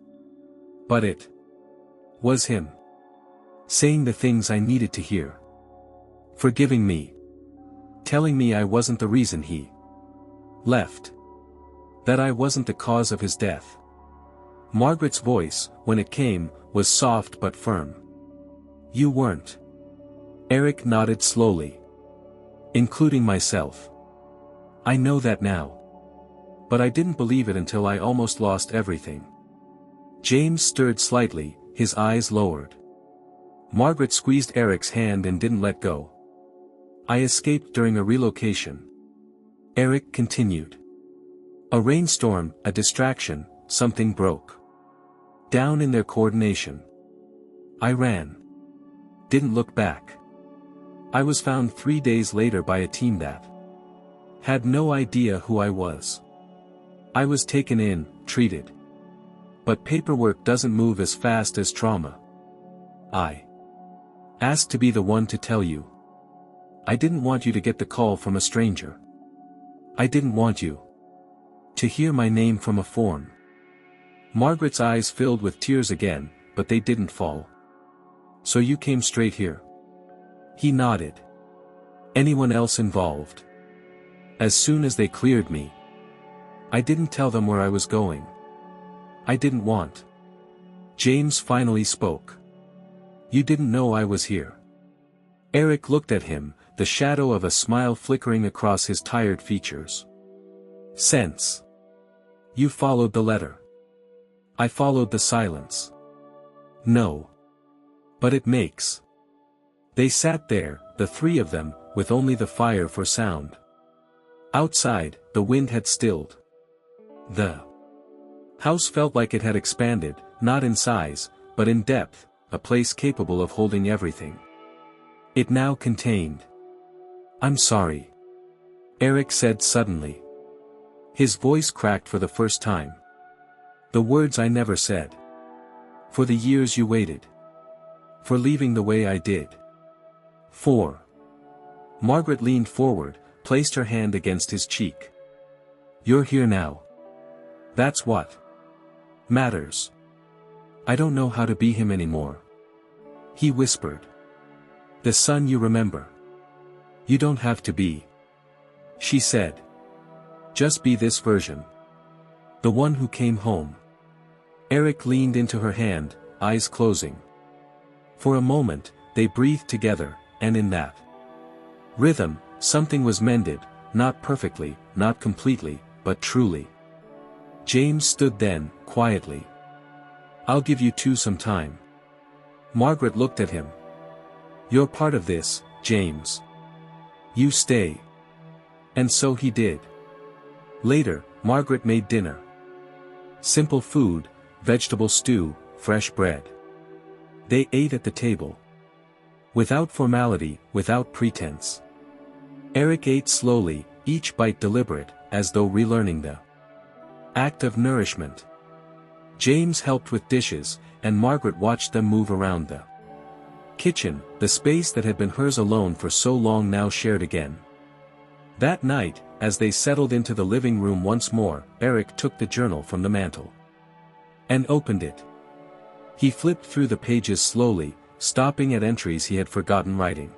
Speaker 1: But it was him. Saying the things I needed to hear. Forgiving me. Telling me I wasn't the reason he left. That I wasn't the cause of his death. Margaret's voice, when it came, was soft but firm. You weren't. Eric nodded slowly. Including myself. I know that now. But I didn't believe it until I almost lost everything. James stirred slightly, his eyes lowered. Margaret squeezed Eric's hand and didn't let go. I escaped during a relocation. Eric continued. A rainstorm, a distraction, something broke down in their coordination. I ran. Didn't look back. I was found 3 days later by a team that had no idea who I was. I was taken in, treated. But paperwork doesn't move as fast as trauma. I asked to be the one to tell you. I didn't want you to get the call from a stranger. I didn't want you to hear my name from a form. Margaret's eyes filled with tears again, but they didn't fall. So you came straight here. He nodded. Anyone else involved? As soon as they cleared me. I didn't tell them where I was going. I didn't want. James finally spoke. You didn't know I was here. Eric looked at him, the shadow of a smile flickering across his tired features. Sense. You followed the letter. I followed the silence. No. But it makes. They sat there, the three of them, with only the fire for sound. Outside, the wind had stilled. The house felt like it had expanded, not in size, but in depth, a place capable of holding everything. It now contained. I'm sorry. Eric said suddenly. His voice cracked for the first time. The words I never said. For the years you waited. For leaving the way I did. For. Margaret leaned forward, placed her hand against his cheek. You're here now. That's what matters. I don't know how to be him anymore. He whispered. The son you remember. You don't have to be. She said. Just be this version. The one who came home. Eric leaned into her hand, eyes closing. For a moment, they breathed together, and in that rhythm, something was mended, not perfectly, not completely, but truly. James stood then, quietly. I'll give you two some time. Margaret looked at him. You're part of this, James. You stay. And so he did. Later, Margaret made dinner. Simple food, vegetable stew, fresh bread. They ate at the table. Without formality, without pretense. Eric ate slowly, each bite deliberate, as though relearning the act of nourishment. James helped with dishes, and Margaret watched them move around the Kitchen, the space that had been hers alone for so long now shared again. That night, as they settled into the living room once more, Eric took the journal from the mantel and opened it. He flipped through the pages slowly, stopping at entries he had forgotten writing.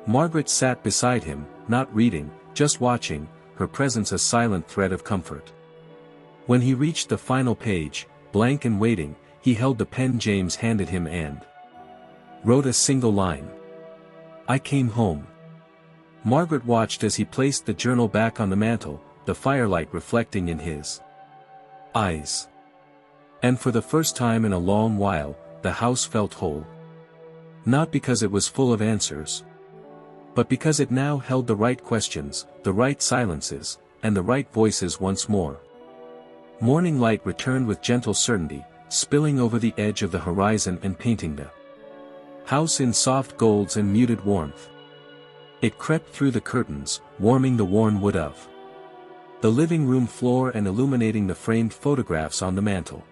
Speaker 1: Margaret sat beside him, not reading, just watching, her presence a silent thread of comfort. When he reached the final page, blank and waiting, he held the pen James handed him and wrote a single line. "I came home." Margaret watched as he placed the journal back on the mantel, the firelight reflecting in his eyes. And for the first time in a long while, the house felt whole. Not because it was full of answers, but because it now held the right questions, the right silences, and the right voices once more. Morning light returned with gentle certainty, spilling over the edge of the horizon and painting the house in soft golds and muted warmth. It crept through the curtains, warming the worn wood of the living room floor and illuminating the framed photographs on the mantel.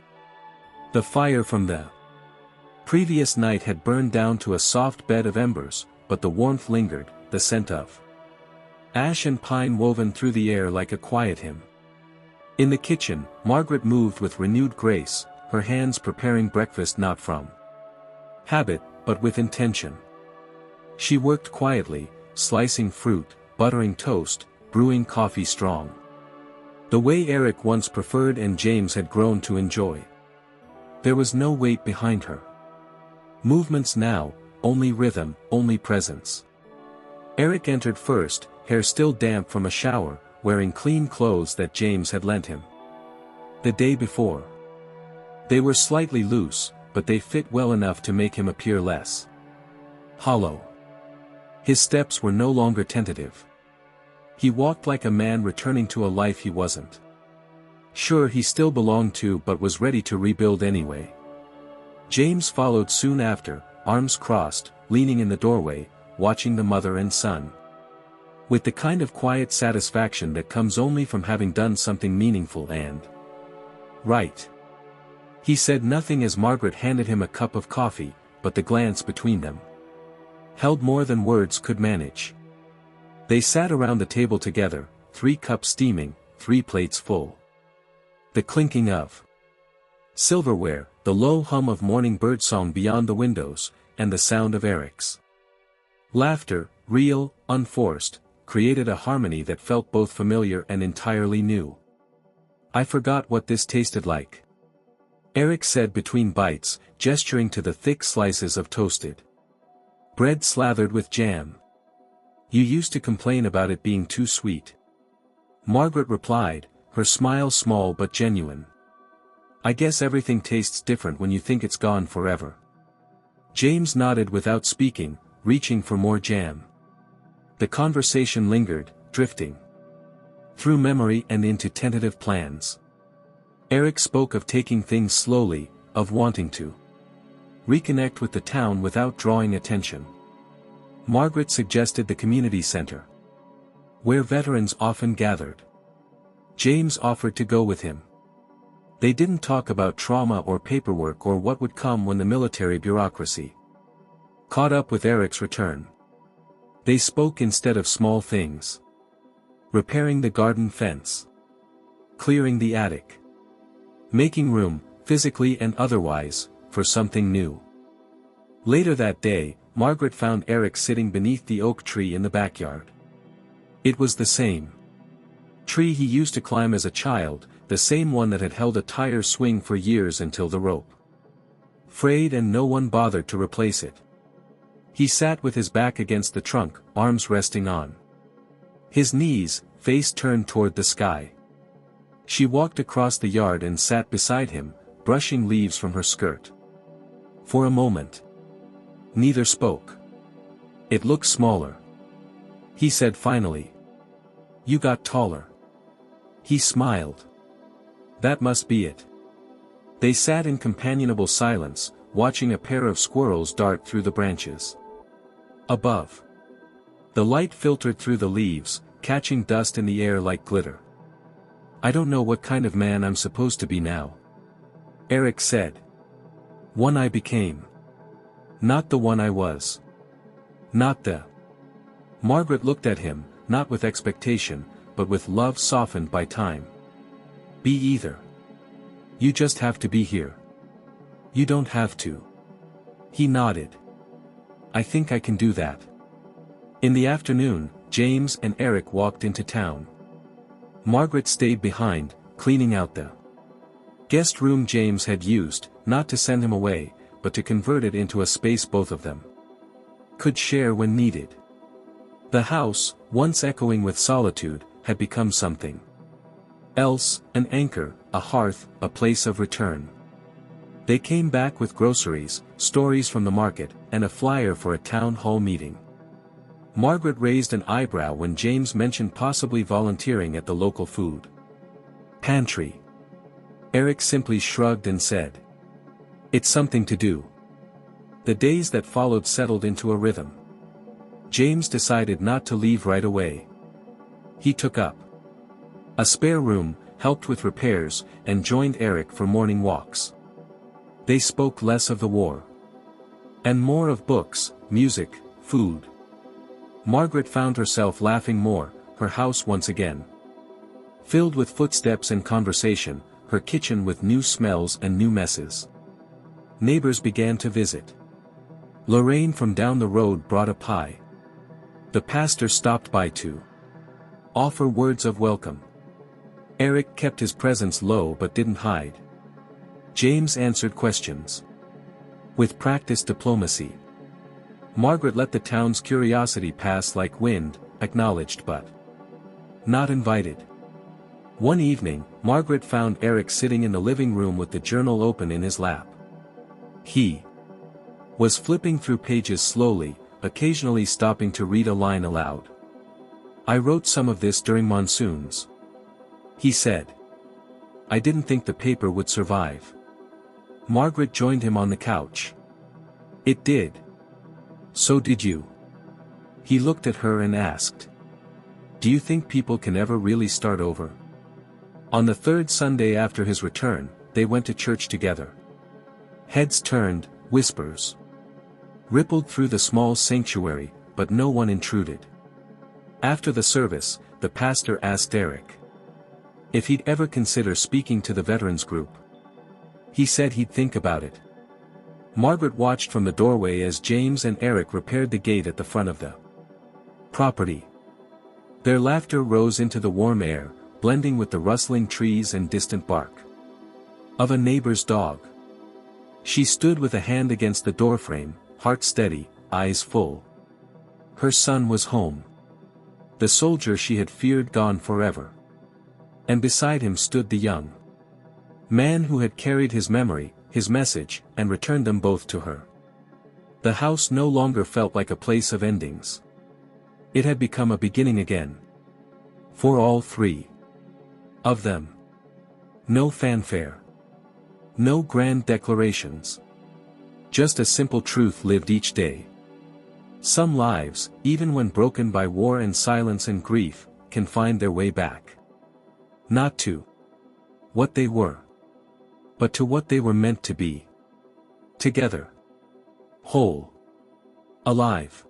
Speaker 1: The fire from the previous night had burned down to a soft bed of embers, but the warmth lingered, the scent of ash and pine woven through the air like a quiet hymn. In the kitchen, Margaret moved with renewed grace, her hands preparing breakfast not from habit, but with intention. She worked quietly, slicing fruit, buttering toast, brewing coffee strong, the way Eric once preferred and James had grown to enjoy. There was no weight behind her movements now, only rhythm, only presence. Eric entered first, hair still damp from a shower, wearing clean clothes that James had lent him the day before. They were slightly loose, but they fit well enough to make him appear less hollow. His steps were no longer tentative. He walked like a man returning to a life he wasn't sure he still belonged to but was ready to rebuild anyway. James followed soon after, arms crossed, leaning in the doorway, watching the mother and son with the kind of quiet satisfaction that comes only from having done something meaningful and right. He said nothing as Margaret handed him a cup of coffee, but the glance between them held more than words could manage. They sat around the table together, 3 cups steaming, 3 plates full. The clinking of silverware, the low hum of morning birdsong beyond the windows, and the sound of Eric's laughter, real, unforced, created a harmony that felt both familiar and entirely new. "I forgot what this tasted like," Eric said between bites, gesturing to the thick slices of toasted bread slathered with jam. "You used to complain about it being too sweet," Margaret replied, her smile small but genuine. "I guess everything tastes different when you think it's gone forever." James nodded without speaking, reaching for more jam. The conversation lingered, drifting through memory and into tentative plans. Eric spoke of taking things slowly, of wanting to reconnect with the town without drawing attention. Margaret suggested the community center, where veterans often gathered. James offered to go with him. They didn't talk about trauma or paperwork or what would come when the military bureaucracy caught up with Eric's return. They spoke instead of small things. Repairing the garden fence, clearing the attic, making room, physically and otherwise, for something new. Later that day, Margaret found Eric sitting beneath the oak tree in the backyard. It was the same tree he used to climb as a child, the same one that had held a tire swing for years until the rope frayed and no one bothered to replace it. He sat with his back against the trunk, arms resting on his knees, face turned toward the sky. She walked across the yard and sat beside him, brushing leaves from her skirt. For a moment, neither spoke. "It looks smaller," he said finally. "You got taller." He smiled. "That must be it." They sat in companionable silence, watching a pair of squirrels dart through the branches above. The light filtered through the leaves, catching dust in the air like glitter. "I don't know what kind of man I'm supposed to be now," Eric said. "One I became. Not the one I was. Not the. Margaret looked at him, not with expectation, but with love softened by time. Be either. You just have to be here. You don't have to. He nodded. I think I can do that. In the afternoon, James and Eric walked into town. Margaret stayed behind, cleaning out the guest room James had used, not to send him away, but to convert it into a space both of them could share when needed. The house, once echoing with solitude, had become something else, an anchor, a hearth, a place of return. They came back with groceries, stories from the market, and a flyer for a town hall meeting. Margaret raised an eyebrow when James mentioned possibly volunteering at the local food pantry. Eric simply shrugged and said, "It's something to do." The days that followed settled into a rhythm. James decided not to leave right away. He took up a spare room, helped with repairs, and joined Eric for morning walks. They spoke less of the war and more of books, music, food. Margaret found herself laughing more, her house once again filled with footsteps and conversation, her kitchen with new smells and new messes. Neighbors began to visit. Lorraine from down the road brought a pie. The pastor stopped by to offer words of welcome. Eric kept his presence low but didn't hide. James answered questions with practiced diplomacy. Margaret let the town's curiosity pass like wind, acknowledged but not invited. One evening, Margaret found Eric sitting in the living room with the journal open in his lap. He was flipping through pages slowly, occasionally stopping to read a line aloud. "I wrote some of this during monsoons," he said. "I didn't think the paper would survive." Margaret joined him on the couch. "It did. So did you." He looked at her and asked, "Do you think people can ever really start over?" On the third Sunday after his return, they went to church together. Heads turned, whispers rippled through the small sanctuary, but no one intruded. After the service, the pastor asked Eric if he'd ever consider speaking to the veterans group. He said he'd think about it. Margaret watched from the doorway as James and Eric repaired the gate at the front of the property. Their laughter rose into the warm air, blending with the rustling trees and distant bark of a neighbor's dog. She stood with a hand against the doorframe, heart steady, eyes full. Her son was home. The soldier she had feared gone forever. And beside him stood the young man who had carried his memory, his message, and returned them both to her. The house no longer felt like a place of endings. It had become a beginning again. For all three of them. No fanfare. No grand declarations. Just a simple truth lived each day. Some lives, even when broken by war and silence and grief, can find their way back. Not to what they were, but to what they were meant to be. Together. Whole. Alive.